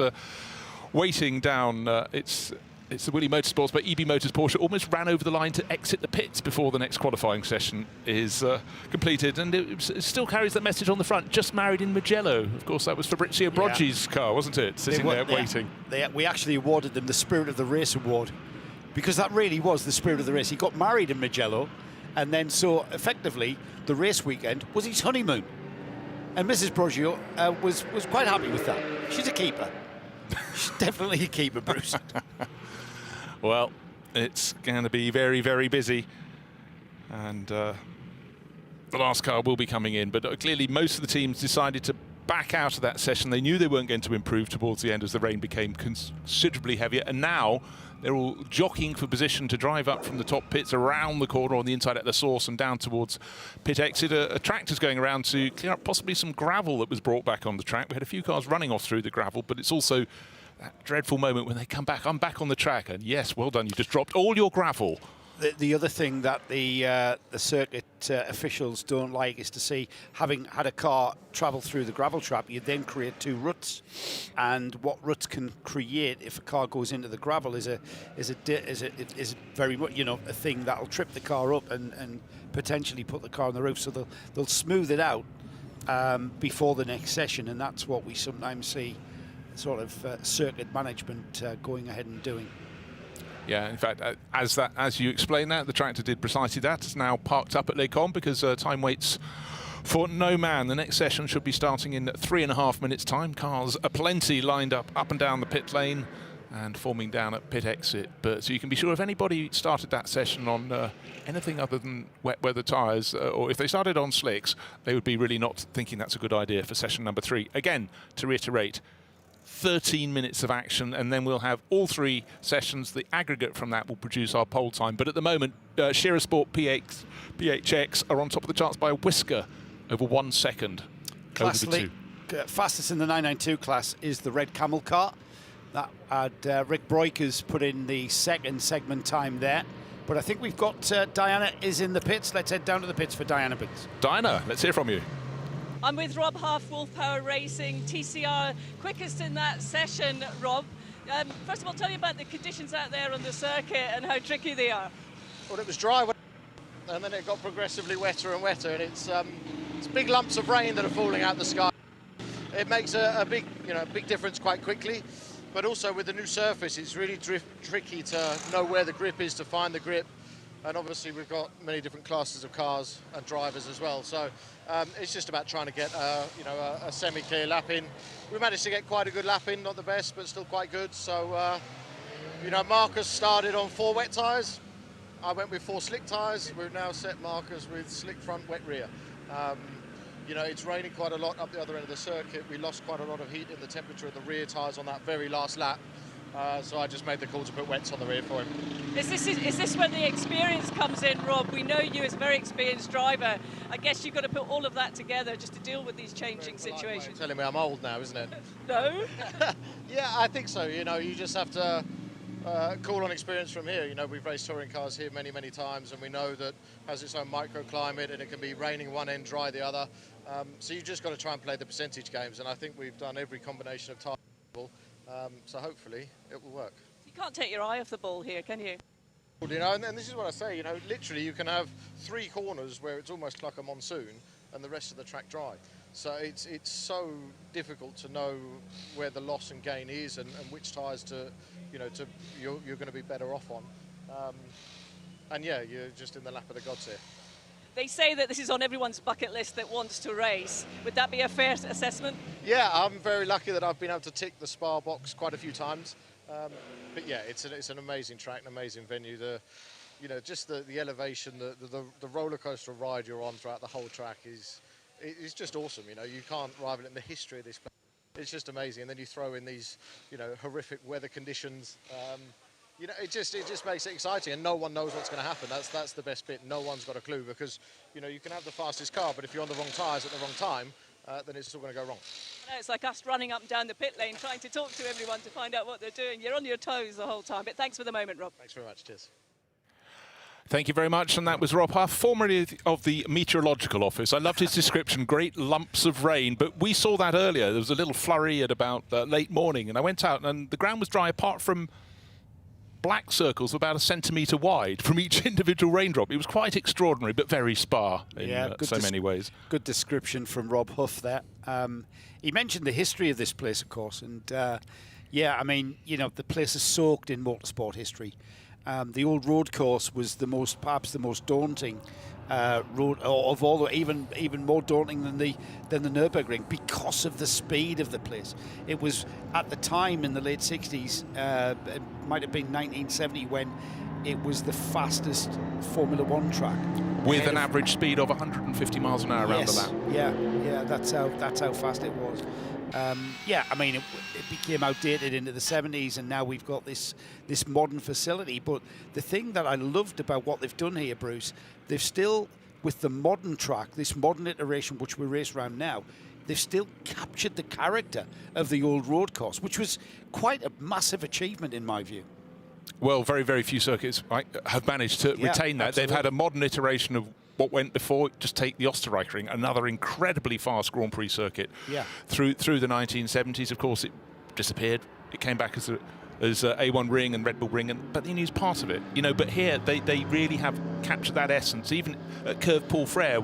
waiting down, it's the Willie Motorsports, but EB Motors Porsche almost ran over the line to exit the pits before the next qualifying session is completed, and it still carries that message on the front, just married in Mugello. Of course, that was Fabrizio Broggi's car, wasn't it? Sitting there waiting. We actually awarded them the Spirit of the Race award, because that really was the spirit of the race. He got married in Mugello, and then so effectively the race weekend was his honeymoon. And Mrs. Broggio was quite happy with that. She's a keeper. She's definitely a keeper, Bruce. Well, it's going to be very, very busy. And the last car will be coming in. But clearly most of the teams decided to back out of that session. They knew they weren't going to improve towards the end as the rain became considerably heavier. And now they're all jockeying for position to drive up from the top pits around the corner on the inside at the source and down towards pit exit. A tractor's going around to clear up possibly some gravel that was brought back on the track. We had a few cars running off through the gravel, but it's also that dreadful moment when they come back. I'm back on the track, and yes, well done. You just dropped all your gravel. The other thing that the circuit officials don't like is to see, having had a car travel through the gravel trap, you then create 2 ruts, and what ruts can create if a car goes into the gravel is very much, you know, a thing that'll trip the car up and potentially put the car on the roof. So they'll smooth it out before the next session, and that's what we sometimes see sort of circuit management going ahead and doing. Yeah, in fact, as you explained that, the tractor did precisely that. It's now parked up at Les Combes because time waits for no man. The next session should be starting in 3.5 minutes' time. Cars are plenty lined up and down the pit lane and forming down at pit exit. But so you can be sure if anybody started that session on anything other than wet weather tyres, or if they started on slicks, they would be really not thinking that's a good idea for session number 3. Again, to reiterate, 13 minutes of action, and then we'll have all 3 sessions. The aggregate from that will produce our pole time. But at the moment, Shearer Sport PHX are on top of the charts by a whisker over 1 second over the 2. Fastest in the 992 class is the red Camel car. That had Rick Broikers put in the second segment time there. But I think we've got Diana is in the pits. Let's head down to the pits for Diana Bins. Diana, let's hear from you. I'm with Rob Huff, Wolf Power Racing, TCR, quickest in that session, Rob. First of all, tell me about the conditions out there on the circuit and how tricky they are. Well, it was dry, and then it got progressively wetter and wetter, and it's big lumps of rain that are falling out the sky. It makes a big, big difference quite quickly, but also with the new surface, it's really tricky to know where the grip is, to find the grip. And obviously we've got many different classes of cars and drivers as well. So it's just about trying to get a semi-clear lap in. We managed to get quite a good lap in, not the best, but still quite good. So, Marcus started on 4 wet tyres. I went with 4 slick tyres. We've now set Marcus with slick front, wet rear. It's raining quite a lot up the other end of the circuit. We lost quite a lot of heat in the temperature of the rear tyres on that very last lap. So I just made the call to put wets on the rear for him. Is this where the experience comes in, Rob? We know you as a very experienced driver. I guess you've got to put all of that together just to deal with these changing situations. Telling me I'm old now, isn't it? No? Yeah, I think so. You just have to call on experience from here. We've raced touring cars here many, many times, and we know that it has its own microclimate, and it can be raining one end, dry the other. So you've just got to try and play the percentage games, and I think we've done every combination of time. So hopefully it will work. You can't take your eye off the ball here, can you? And this is what I say, literally you can have 3 corners where it's almost like a monsoon and the rest of the track dry. So it's so difficult to know where the loss and gain is and which tyres you're going to be better off on. And yeah, you're just in the lap of the gods here. They say that this is on everyone's bucket list that wants to race. Would that be a fair assessment? Yeah, I'm very lucky that I've been able to tick the Spa box quite a few times. But yeah, it's an amazing track, an amazing venue. The you know, just the elevation, the roller coaster ride you're on throughout the whole track is just awesome. You know, you can't rival it in the history of this place. It's just amazing. And then you throw in these, you know, horrific weather conditions. You know, it just makes it exciting, and no one knows what's going to happen. That's the best bit. No one's got a clue, because, you know, you can have the fastest car, but if you're on the wrong tyres at the wrong time, then it's still going to go wrong. I know, it's like us running up and down the pit lane trying to talk to everyone to find out what they're doing. You're on your toes the whole time, but thanks for the moment, Rob. Thanks very much. Cheers. Thank you very much. And that was Rob Huff, formerly of the Meteorological Office. I loved his description, great lumps of rain. But we saw that earlier. There was a little flurry at about late morning, and I went out and the ground was dry apart from black circles about 1 centimetre wide from each individual raindrop. It was quite extraordinary, but very Spa in so many ways. Good description from Rob Huff there. He mentioned the history of this place, of course, and yeah, I mean, you know, the place is soaked in motorsport history. The old road course was perhaps the most daunting road of all, even more daunting than the Nürburgring, because of the speed of the place. It was at the time in the late 60s, it might have been 1970, when it was the fastest Formula One track, with an average speed of 150 miles an hour around the lap. Yeah, that's how fast it was. Yeah, I mean, it became outdated into the 70s, and now we've got this modern facility. But the thing that I loved about what they've done here, Bruce, they've still, with the modern track, this modern iteration which we race around now, they've still captured the character of the old road course, which was quite a massive achievement in my view. Well, very, very few circuits have managed to retain that. Absolutely. They've had a modern iteration of what went before. Just take the Österreichring, another incredibly fast Grand Prix circuit. Through the 1970s, of course, it disappeared. It came back as A1 Ring and Red Bull Ring, but they used part of it, you know. But here they really have captured that essence. Even at Curve Paul Frere,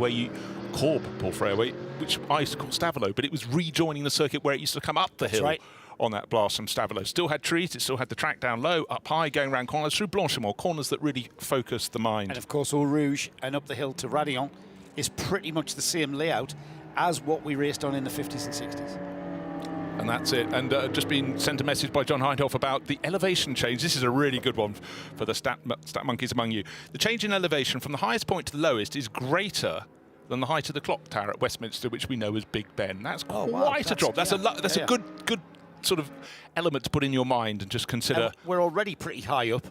Corb Paul Frere, which I used to call Stavelo, but it was rejoining the circuit where it used to come up the hill. Right. On that blast from Stavelo. Still had trees, it still had the track down low, up high, going around corners through Blanchimont, corners that really focused the mind. And of course, Eau Rouge and up the hill to Raidillon is pretty much the same layout as what we raced on in the 50s and 60s. And that's it. And just been sent a message by John Hindhoff about the elevation change. This is a really good one for the stat monkeys among you. The change in elevation from the highest point to the lowest is greater than the height of the clock tower at Westminster, which we know as Big Ben. That's quite a drop. That's a good sort of element to put in your mind and just consider. And we're already pretty high up.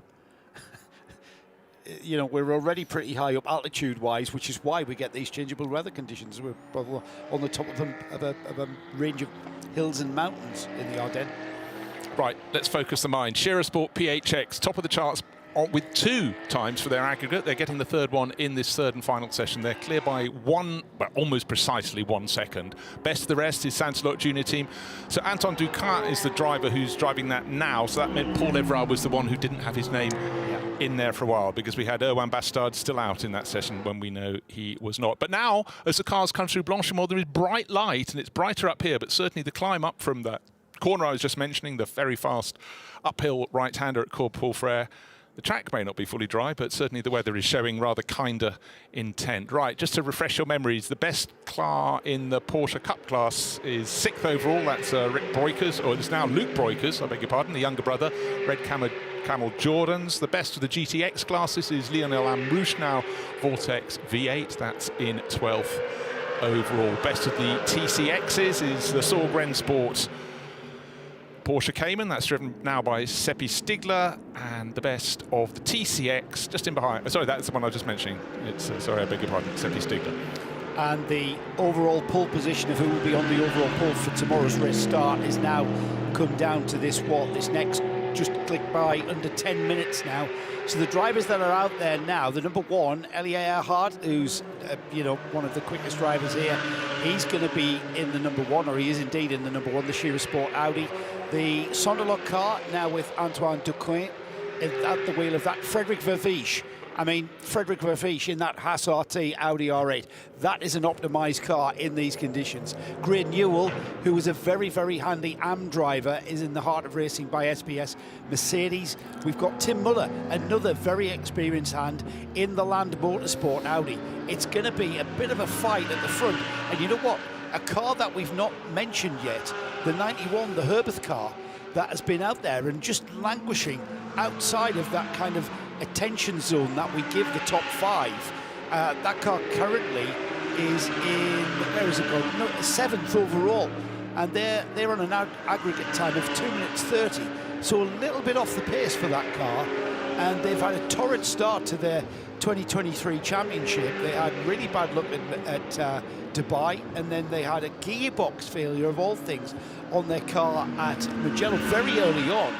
You know, we're already pretty high up altitude-wise, which is why we get these changeable weather conditions. We're on the top of a range of hills and mountains in the Ardennes. Right, let's focus the mind. Shearer Sport PHX, top of the charts with 2 times for their aggregate. They're getting the third one in this third and final session. They're clear by almost precisely 1 second. Best of the rest is Sansalot Junior Team. So Anton Ducat is the driver who's driving that now. So that meant Paul Evrard was the one who didn't have his name in there for a while, because we had Erwan Bastard still out in that session when we know he was not. But now, as the cars come through Blanchimont, there is bright light, and it's brighter up here, but certainly the climb up from that corner I was just mentioning, the very fast uphill right-hander at Corb Paul Frere. The track may not be fully dry, but certainly the weather is showing rather kinder intent. Right, just to refresh your memories, the best car in the Porsche Cup class is 6th overall. That's Rick Breukers, or it's now Luke Breukers, I beg your pardon, the younger brother, Red Camel Jordans. The best of the GTX classes is Lionel Amrouche, now Vortex V8. That's in 12th overall. Best of the TCXs is the Sorgren Sport Porsche Cayman. That's driven now by Seppi Stigler, and the best of the TCX just in behind. Sorry, that's the one I was just mentioning. It's sorry, I beg your pardon, Seppi Stigler. And the overall pole position of who will be on the overall pole for tomorrow's race start is now come down to this next just click by under 10 minutes now. So the drivers that are out there now, the number 1, Elie Earhart, who's you know, one of the quickest drivers here, he's going to be in the number 1, or he is indeed in the number 1, the Shearer Sport Audi. The Sonderlock car now with Antoine Ducoin at the wheel of that. Frederick Verviche. I mean, Frederick Verviche in that Haas RT Audi R8. That is an optimised car in these conditions. Gray Newell, who was a very, very handy AM driver, is in the heart of racing by SBS Mercedes. We've got Tim Muller, another very experienced hand in the Land Motorsport Audi. It's going to be a bit of a fight at the front. And you know what? A car that we've not mentioned yet, the 91, the Herbeth car, that has been out there and just languishing outside of that kind of attention zone that we give the top 5. That car currently is in, where is it going? No, 7th overall, and they're on an aggregate time of 2 minutes 30, so a little bit off the pace for that car. And they've had a torrid start to their 2023 championship. They had really bad luck at Dubai, and then they had a gearbox failure of all things on their car at Mugello very early on,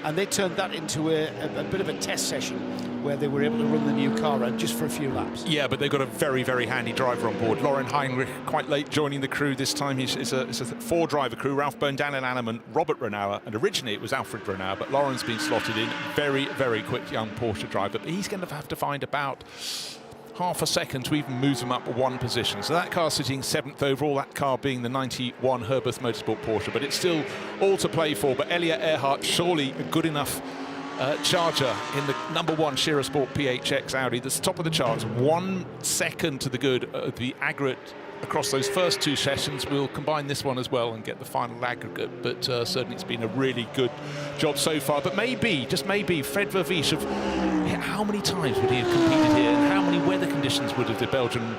and they turned that into a bit of a test session where they were able to run the new car around just for a few laps. Yeah, but they've got a very, very handy driver on board. Lauren Heinrich, quite late joining the crew this time. It's a 4-driver crew: Ralph Bone, Daniel Anneman, Robert Renauer, and originally it was Alfred Renauer, but Lauren's been slotted in. Very, very quick young Porsche driver, but he's going to have to find about half a second to even move them up 1 position. So that car sitting 7th overall, that car being the 91 Herberth Motorsport Porsche, but it's still all to play for. But Elliot Earhart, surely a good enough charger in the #1 Shearer Sport PHX Audi that's top of the charts, 1 second to the good of the aggregate across those first 2 sessions. We'll combine this one as well and get the final aggregate, but certainly it's been a really good job so far. But maybe, just maybe, Fred Vervies, how many times would he have competed here, and how many weather conditions would have the Belgian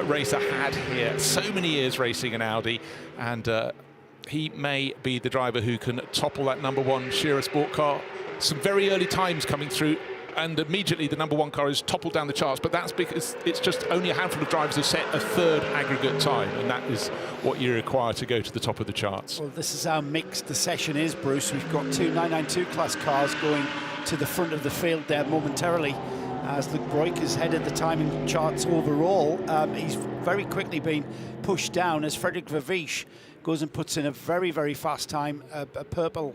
racer had here? So many years racing an Audi, and he may be the driver who can topple that #1 Shearer Sport car. Some very early times coming through, and immediately the #1 car is toppled down the charts, but that's because it's just only a handful of drivers who set a 3rd aggregate time, and that is what you require to go to the top of the charts. Well, this is how mixed the session is, Bruce. We've got 2 992 class cars going to the front of the field there momentarily as Luke Broik has headed the timing charts overall. He's very quickly been pushed down as Frederick Vervies goes and puts in a very, very fast time, a purple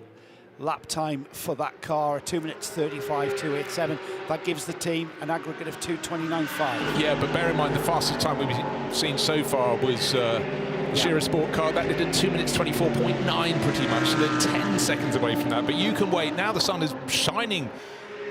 lap time for that car, 2 minutes 35.287. That gives the team an aggregate of 2:29.5. Yeah, but bear in mind the fastest time we've seen so far was Shearer Sport car. That did 2 minutes 24.9 pretty much, so they're 10 seconds away from that. But you can wait. Now the sun is shining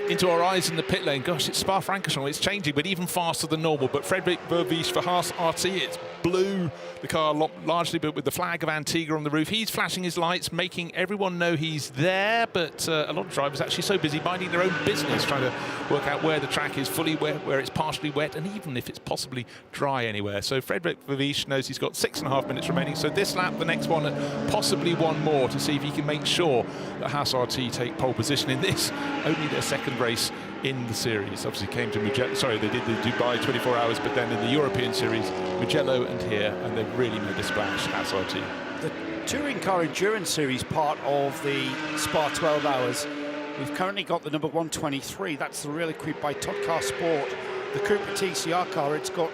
into our eyes in the pit lane. Gosh, it's Spa-Francorchamps, it's changing, but even faster than normal. But Frederick Vervies for Haas RT, it's blue, the car largely built with the flag of Antigua on the roof. He's flashing his lights, making everyone know he's there, but a lot of drivers actually so busy minding their own business, trying to work out where the track is fully wet, where it's partially wet, and even if it's possibly dry anywhere. So Frederick Vervies knows he's got 6.5 minutes remaining. So this lap, the next one, and possibly one more to see if he can make sure that Haas RT take pole position in this, only their 2nd race in the series. Obviously came to Mugello, sorry, they did the Dubai 24 hours, but then in the European series, Mugello and here, and they've really made a splash, Haas RT. The Touring Car Endurance Series part of the Spa 12 hours, we've currently got the number 123. That's the real equipped by Todd Car Sport. The Cooper TCR car, it's got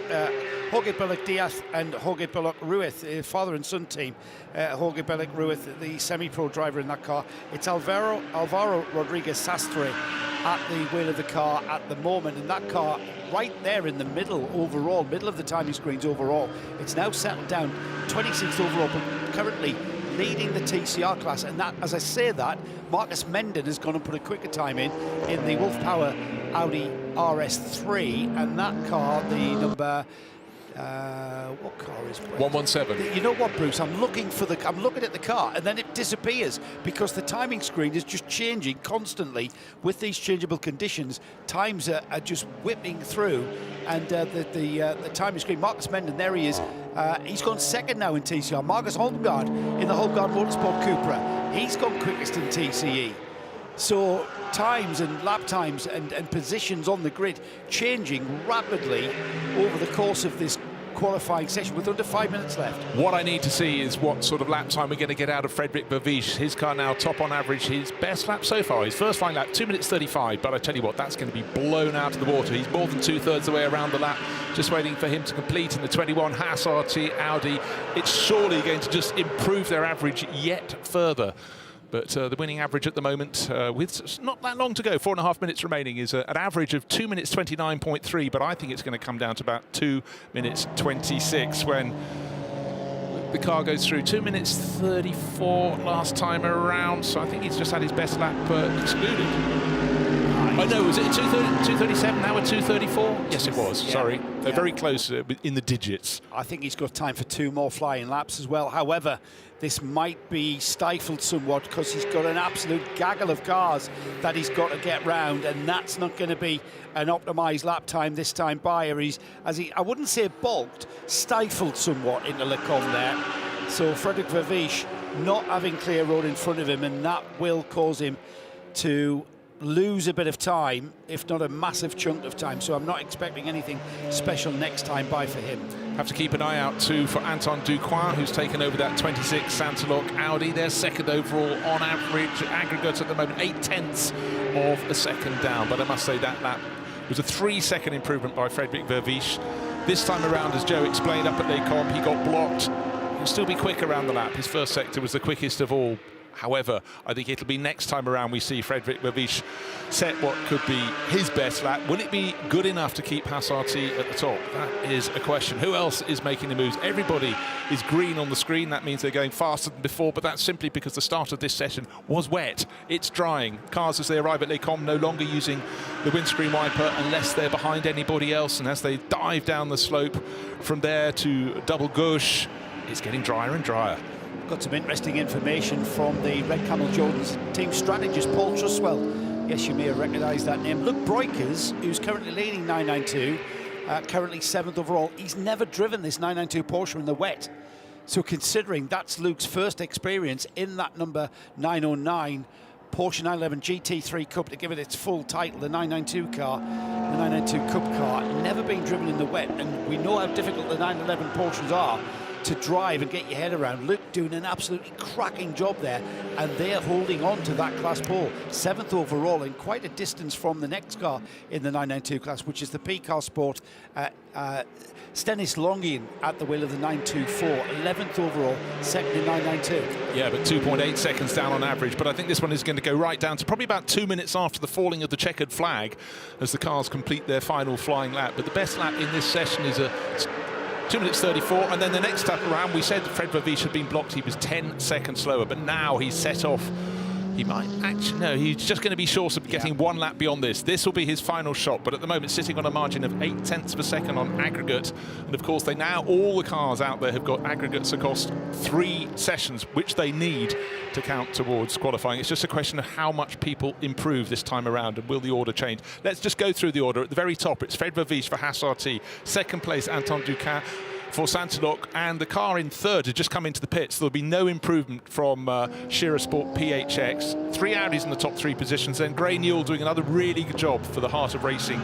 Jorge Bullock Diaz and Jorge Bullock Ruiz, father and son team. Jorge Bullock Ruiz, the semi-pro driver in that car. It's Alvaro Rodriguez Sastre at the wheel of the car at the moment, and that car right there in the middle overall, middle of the timing screens overall. It's now settled down 26th overall, but currently leading the TCR class. And that, as I say that, Marcus Menden has gone and put a quicker time in the Wolf Power Audi RS3, and that car, the number what car is it? 117. You know what, Bruce? I'm looking at the car, and then it disappears because the timing screen is just changing constantly with these changeable conditions. Times are just whipping through, and the timing screen. Marcus Menden, there he is. He's gone 2nd now in TCR. Marcus Holmgaard in the Holmgaard Motorsport Cupra. He's gone quickest in TCE. So times and lap times and positions on the grid changing rapidly over the course of this qualifying session with under 5 minutes left. What I need to see is what sort of lap time we're going to get out of Frederick Vervies. His car now top on average, his best lap so far. His first flying lap, 2 minutes 35, but I tell you what, that's going to be blown out of the water. He's more than 2/3 the way around the lap, just waiting for him to complete in the 21 Haas RT Audi. It's surely going to just improve their average yet further. But the winning average at the moment, with not that long to go, 4.5 minutes remaining, is an average of 2 minutes 29.3. But I think it's going to come down to about 2 minutes 26 when the car goes through. 2 minutes 34 last time around. So I think he's just had his best lap excluded. Oh no, was it 2:37? Now we're 2:34. Yes, it was. Yeah. Sorry, they're Yeah. very close in the digits. I think he's got time for 2 more flying laps as well. However, this might be stifled somewhat because he's got an absolute gaggle of cars that he's got to get round, and that's not going to be an optimised lap time this time by. I wouldn't say balked, stifled somewhat into Lecombe there. So Frederick Vervisch not having clear road in front of him, and that will cause him to lose a bit of time, if not a massive chunk of time. So I'm not expecting anything special next time by for him. Have to keep an eye out too for Anton Ducoin, who's taken over that 26 Santalok Audi. They're second overall on average, aggregate at the moment, 0.8 of a second down. But I must say that lap was a 3-second improvement by Frederick Vervisch. This time around, as Joe explained up at Lecombe, he got blocked. He'll still be quick around the lap. His first sector was the quickest of all. However, I think it'll be next time around we see Frederick Vervisch set what could be his best lap. Will it be good enough to keep Hassarty at the top? That is a question. Who else is making the moves? Everybody is green on the screen. That means they're going faster than before, but that's simply because the start of this session was wet. It's drying. Cars, as they arrive at Lecombe, no longer using the windscreen wiper unless they're behind anybody else. And as they dive down the slope from there to Double Gauche, it's getting drier and drier. Got some interesting information from the Red Camel Jordan's team strategist, Paul Truswell. Yes, you may have recognised that name. Luke Breukers, who's currently leading 992, currently 7th overall. He's never driven this 992 Porsche in the wet. So considering that's Luke's first experience in that number 909 Porsche 911 GT3 Cup, to give it its full title, the 992 car, the 992 Cup car, never been driven in the wet. And we know how difficult the 911 Porsches are to drive and get your head around. Luke doing an absolutely cracking job there, and they're holding on to that class pole. 7th overall, and quite a distance from the next car in the 992 class, which is the P-Car Sport Stennis Longian at the wheel of the 924. 11th overall, second in 992. Yeah, but 2.8 seconds down on average. But I think this one is going to go right down to probably about 2 minutes after the falling of the checkered flag as the cars complete their final flying lap. But the best lap in this session is a 2 minutes 34, and then the next lap around, we said that Fred Vervisch had been blocked. He was 10 seconds slower, but now he's set off. He might actually, no, he's just going to be short of getting one lap beyond this. This will be his final shot, but at the moment sitting on a margin of 0.8 of a second on aggregate. And of course, all the cars out there have got aggregates across 3 sessions, which they need to count towards qualifying. It's just a question of how much people improve this time around, and will the order change? Let's just go through the order. At the very top, it's Fred Vervisch for Hassarty, second place Anton Ducoin for Santalok, and the car in third had just come into the pits. There'll be no improvement from Shearer Sport PHX. 3 Audis in the top 3 positions, then Gray Newell doing another really good job for the Heart of Racing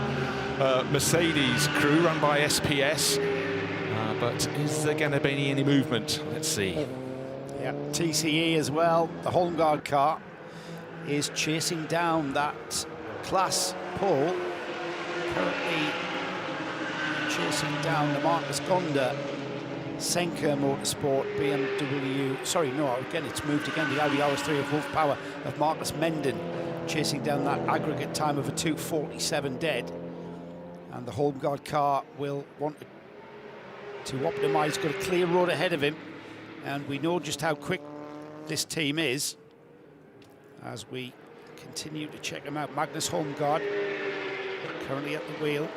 Mercedes crew run by SPS. But is there going to be any movement? Let's see. Yeah, TCE as well. The Holmgaard car is chasing down that class pole. Currently chasing down the Marcus Gonda Senker Motorsport BMW. Sorry, no, again, it's moved again. The Audi RS3 of Wolf Power of Marcus Menden chasing down that aggregate time of a 2:47 dead. And the Holmgaard car will want to optimise, got a clear road ahead of him. And we know just how quick this team is as we continue to check them out. Magnus Holmgaard currently at the wheel.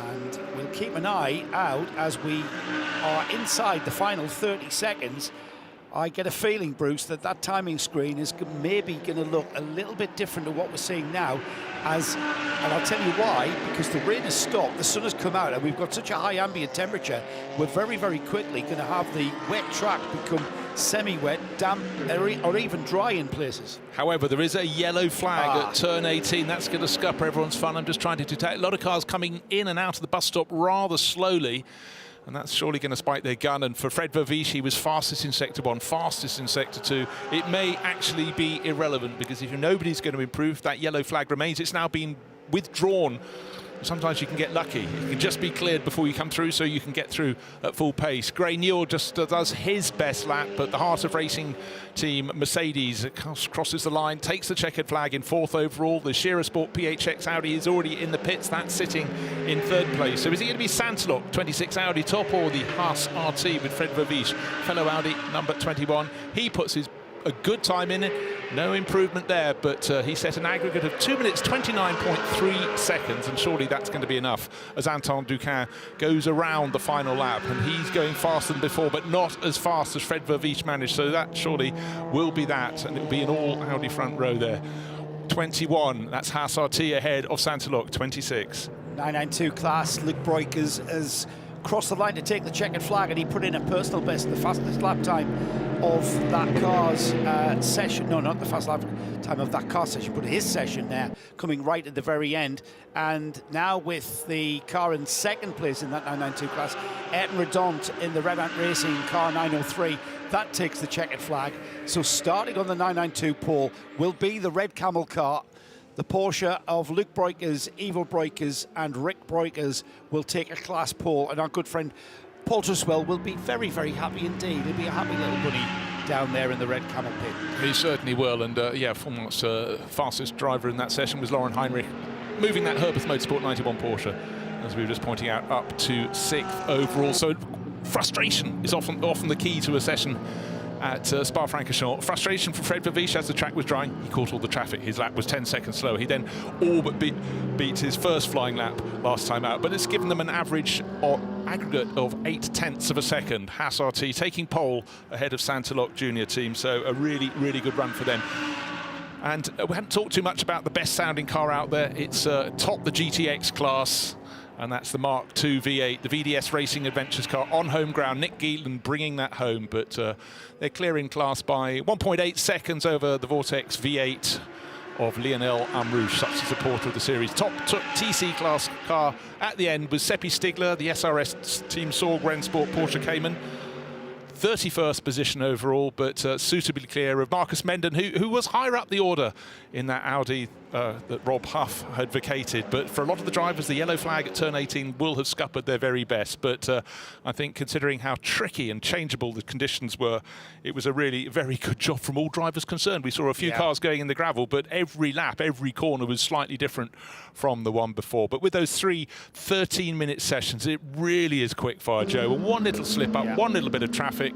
And we'll keep an eye out as we are inside the final 30 seconds. I get a feeling, Bruce, that that timing screen is maybe going to look a little bit different to what we're seeing now. And I'll tell you why, because the rain has stopped, the sun has come out, and we've got such a high ambient temperature, we're very, very quickly going to have the wet track become semi-wet, damp, or even dry in places. However, there is a yellow flag at turn 18. That's going to scupper everyone's fun. I'm just trying to detect a lot of cars coming in and out of the bus stop rather slowly, and that's surely going to spike their gun. And for Fred Vervisch, he was fastest in Sector 1, fastest in Sector 2. It may actually be irrelevant, because if nobody's going to improve, that yellow flag remains. It's now been withdrawn. Sometimes you can get lucky. It can just be cleared before you come through, so you can get through at full pace. Gray Newell just does his best lap, but the Heart of Racing team, Mercedes, crosses the line, takes the checkered flag in 4th overall. The Shearer Sport PHX Audi is already in the pits. That's sitting in 3rd place. So is it going to be Santalok, 26 Audi top, or the Haas RT with Fred Vervisch, fellow Audi number 21? He puts a good time in it. No improvement there, but he set an aggregate of 2 minutes 29.3 seconds, and surely that's going to be enough as Anton Duquin goes around the final lap, and he's going faster than before, but not as fast as Fred Vervies managed, so that surely will be that, and it'll be an all Audi front row there. 21, that's Haas RT ahead of Santilok, 26. 992 class, Luc Breukers has crossed the line to take the checkered flag, and he put in a personal best, the fastest lap time of that car's session. No, not the fast lap time of that car session, but his session there, coming right at the very end. And now with the car in second place in that 992 class, Ayrton Redont in the Red Ant Racing car 903, that takes the checkered flag. So starting on the 992 pole will be the Red Camel car. The Porsche of Luc Breukers, Ivo Breukers and Rick Breukers will take a class pole, and our good friend Paul Truswell will be very, very happy indeed. He'll be a happy little bunny down there in the Red Camel pit. He certainly will, and yeah, Formont's fastest driver in that session was Lauren Heinrich, moving that Herbert Motorsport 91 Porsche, as we were just pointing out, up to 6th overall. So frustration is often the key to a session at Spa-Francorchamps. Frustration for Fred Vervies as the track was drying. He caught all the traffic. His lap was 10 seconds slower. He then all but beat his first flying lap last time out, but it's given them an average or aggregate of 0.8 of a second. Haas RT taking pole ahead of Santilok Junior team, so a really, really good run for them. And we haven't talked too much about the best sounding car out there. It's top the GTX class, and that's the Mark II V8, the VDS Racing Adventures car on home ground. Nick Geelan bringing that home, but they're clearing class by 1.8 seconds over the Vortex V8 of Lionel Amrouche, such a supporter of the series. Top TC class car at the end was Seppi Stigler, the SRS Team Sorg Rennsport Porsche Cayman. 31st position overall, but suitably clear of Marcus Menden, who was higher up the order in that Audi that Rob Huff had vacated. But for a lot of the drivers, the yellow flag at turn 18 will have scuppered their very best. But I think considering how tricky and changeable the conditions were, it was a really very good job from all drivers concerned. We saw a few cars going in the gravel, but every lap, every corner was slightly different from the one before. But with those 3 13-minute sessions, it really is quick fire, Joe. One little slip up, one little bit of traffic,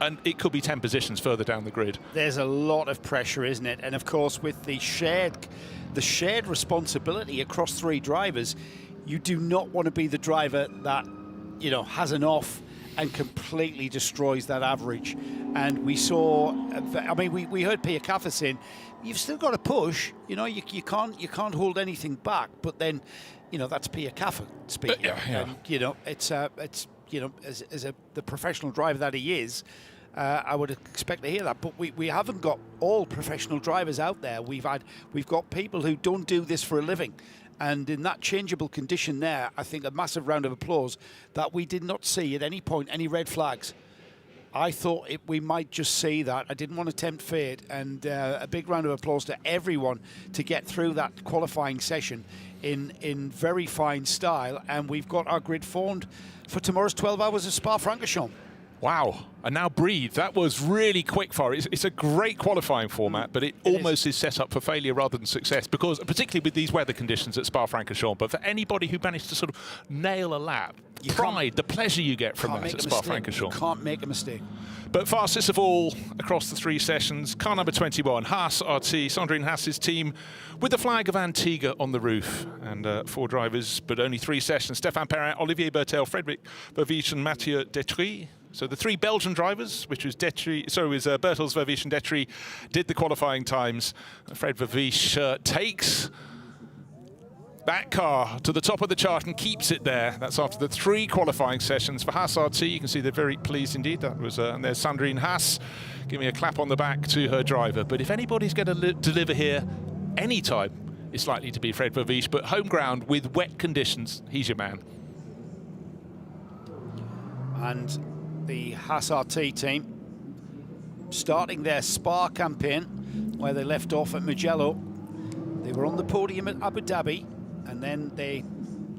and it could be 10 positions further down the grid. There's a lot of pressure, isn't it? And of course, with the shared responsibility across 3 drivers, you do not want to be the driver that, you know, has an off and completely destroys that average. And we saw, I mean, we heard Pia Kaffer saying, you've still got to push, you know, you can't hold anything back. But then, you know, that's Pia Kaffer speaking. And, you know, it's you know, as the professional driver that he is, I would expect to hear that. But we haven't got all professional drivers out there. We've got people who don't do this for a living. And in that changeable condition there, I think a massive round of applause that we did not see at any point any red flags. I thought we might just see that. I didn't want to tempt fate, and a big round of applause to everyone to get through that qualifying session in very fine style. And we've got our grid formed for tomorrow's 12 hours of Spa-Francorchamps. Wow, and now breathe. That was really quick fire. It's a great qualifying format, but it almost is set up for failure rather than success, because particularly with these weather conditions at Spa-Francorchamps. But for anybody who managed to sort of nail a lap, the pleasure you get from that at Spa-Francorchamps. You can't make a mistake. But fastest of all across the 3 sessions, car number 21, Haas RT, Sandrine Haas's team, with the flag of Antigua on the roof. And 4 drivers, but only 3 sessions. Stéphane Perrin, Olivier Bertel, Frédéric Vervies and Mathieu Detry. So the 3 Belgian drivers, which was Bertels, Vervies and Detry, did the qualifying times. Fred Vervies takes that car to the top of the chart and keeps it there. That's after the 3 qualifying sessions for Haas RT. You can see they're very pleased indeed. That was, and there's Sandrine Haas giving a clap on the back to her driver. But if anybody's going to deliver here anytime, it's likely to be Fred Vervies. But home ground with wet conditions, he's your man. And the Haas RT team starting their Spa campaign where they left off at Mugello. They were on the podium at Abu Dhabi, and then they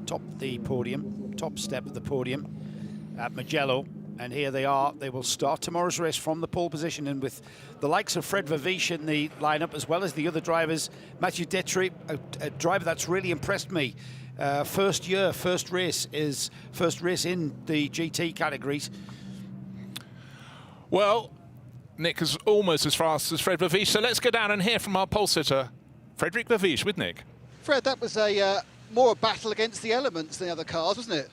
topped the podium, top step of the podium at Mugello, and here they are. They will start tomorrow's race from the pole position, and with the likes of Fred Vervies in the lineup, as well as the other drivers. Mathieu Detry, a driver that's really impressed me. First race in the GT categories. Well, Nick is almost as fast as Fred Vervish, so let's go down and hear from our pole sitter, Frederick Vervish, with Nick. Fred, that was a more a battle against the elements than the other cars, wasn't it?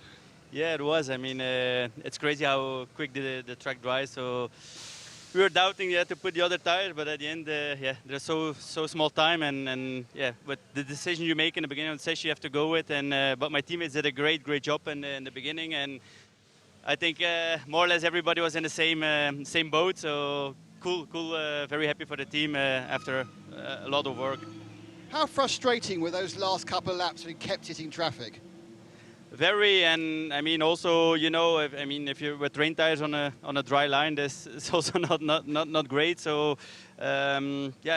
Yeah, it was. I mean, it's crazy how quick the track dries. So we were doubting to put the other tires, but at the end, yeah, there's so small time, and yeah, but the decision you make in the beginning of the session, you have to go with. And but my teammates did a great job in the beginning, and I think more or less everybody was in the same boat. So cool. Very happy for the team after a lot of work. How frustrating were those last couple of laps when you kept hitting traffic? Very, and I mean also, you know, if you're with rain tires on a dry line, this is also not great. So yeah,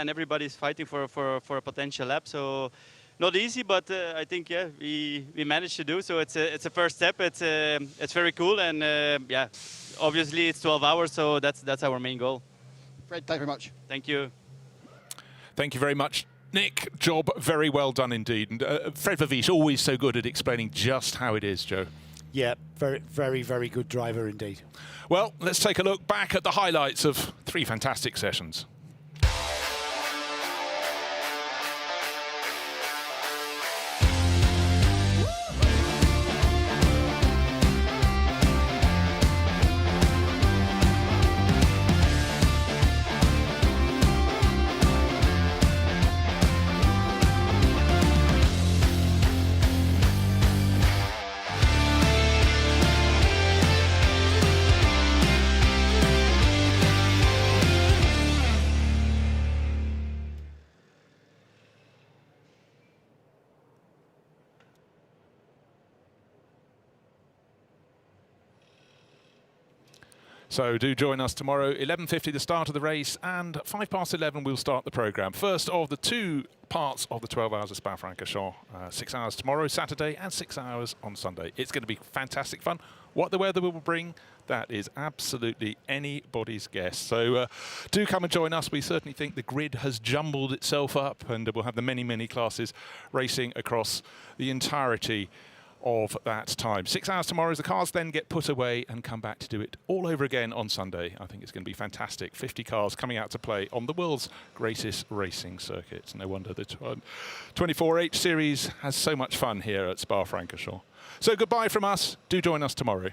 and everybody's fighting for a potential lap. So not easy, but I think yeah, we managed to do so. It's a first step. It's very cool, and yeah, obviously it's 12 hours, so that's our main goal. Fred, thank you very much. Thank you. Thank you very much, Nick. Job very well done indeed. And Fred Vervish, always so good at explaining just how it is, Joe. Yeah, very good driver indeed. Well, let's take a look back at the highlights of 3 fantastic sessions. So do join us tomorrow, 11:50 the start of the race, and 11:05 we'll start the programme. First of the 2 parts of the 12 hours of Spa-Francorchamps, 6 hours tomorrow, Saturday, and 6 hours on Sunday. It's going to be fantastic fun. What the weather will bring, that is absolutely anybody's guess. So do come and join us. We certainly think the grid has jumbled itself up, and we'll have the many classes racing across the entirety of that time. 6 hours tomorrow as the cars then get put away and come back to do it all over again on Sunday. I think it's going to be fantastic. 50 cars coming out to play on the world's greatest racing circuit. No wonder the 24H series has so much fun here at Spa-Francorchamps. So goodbye from us. Do join us tomorrow.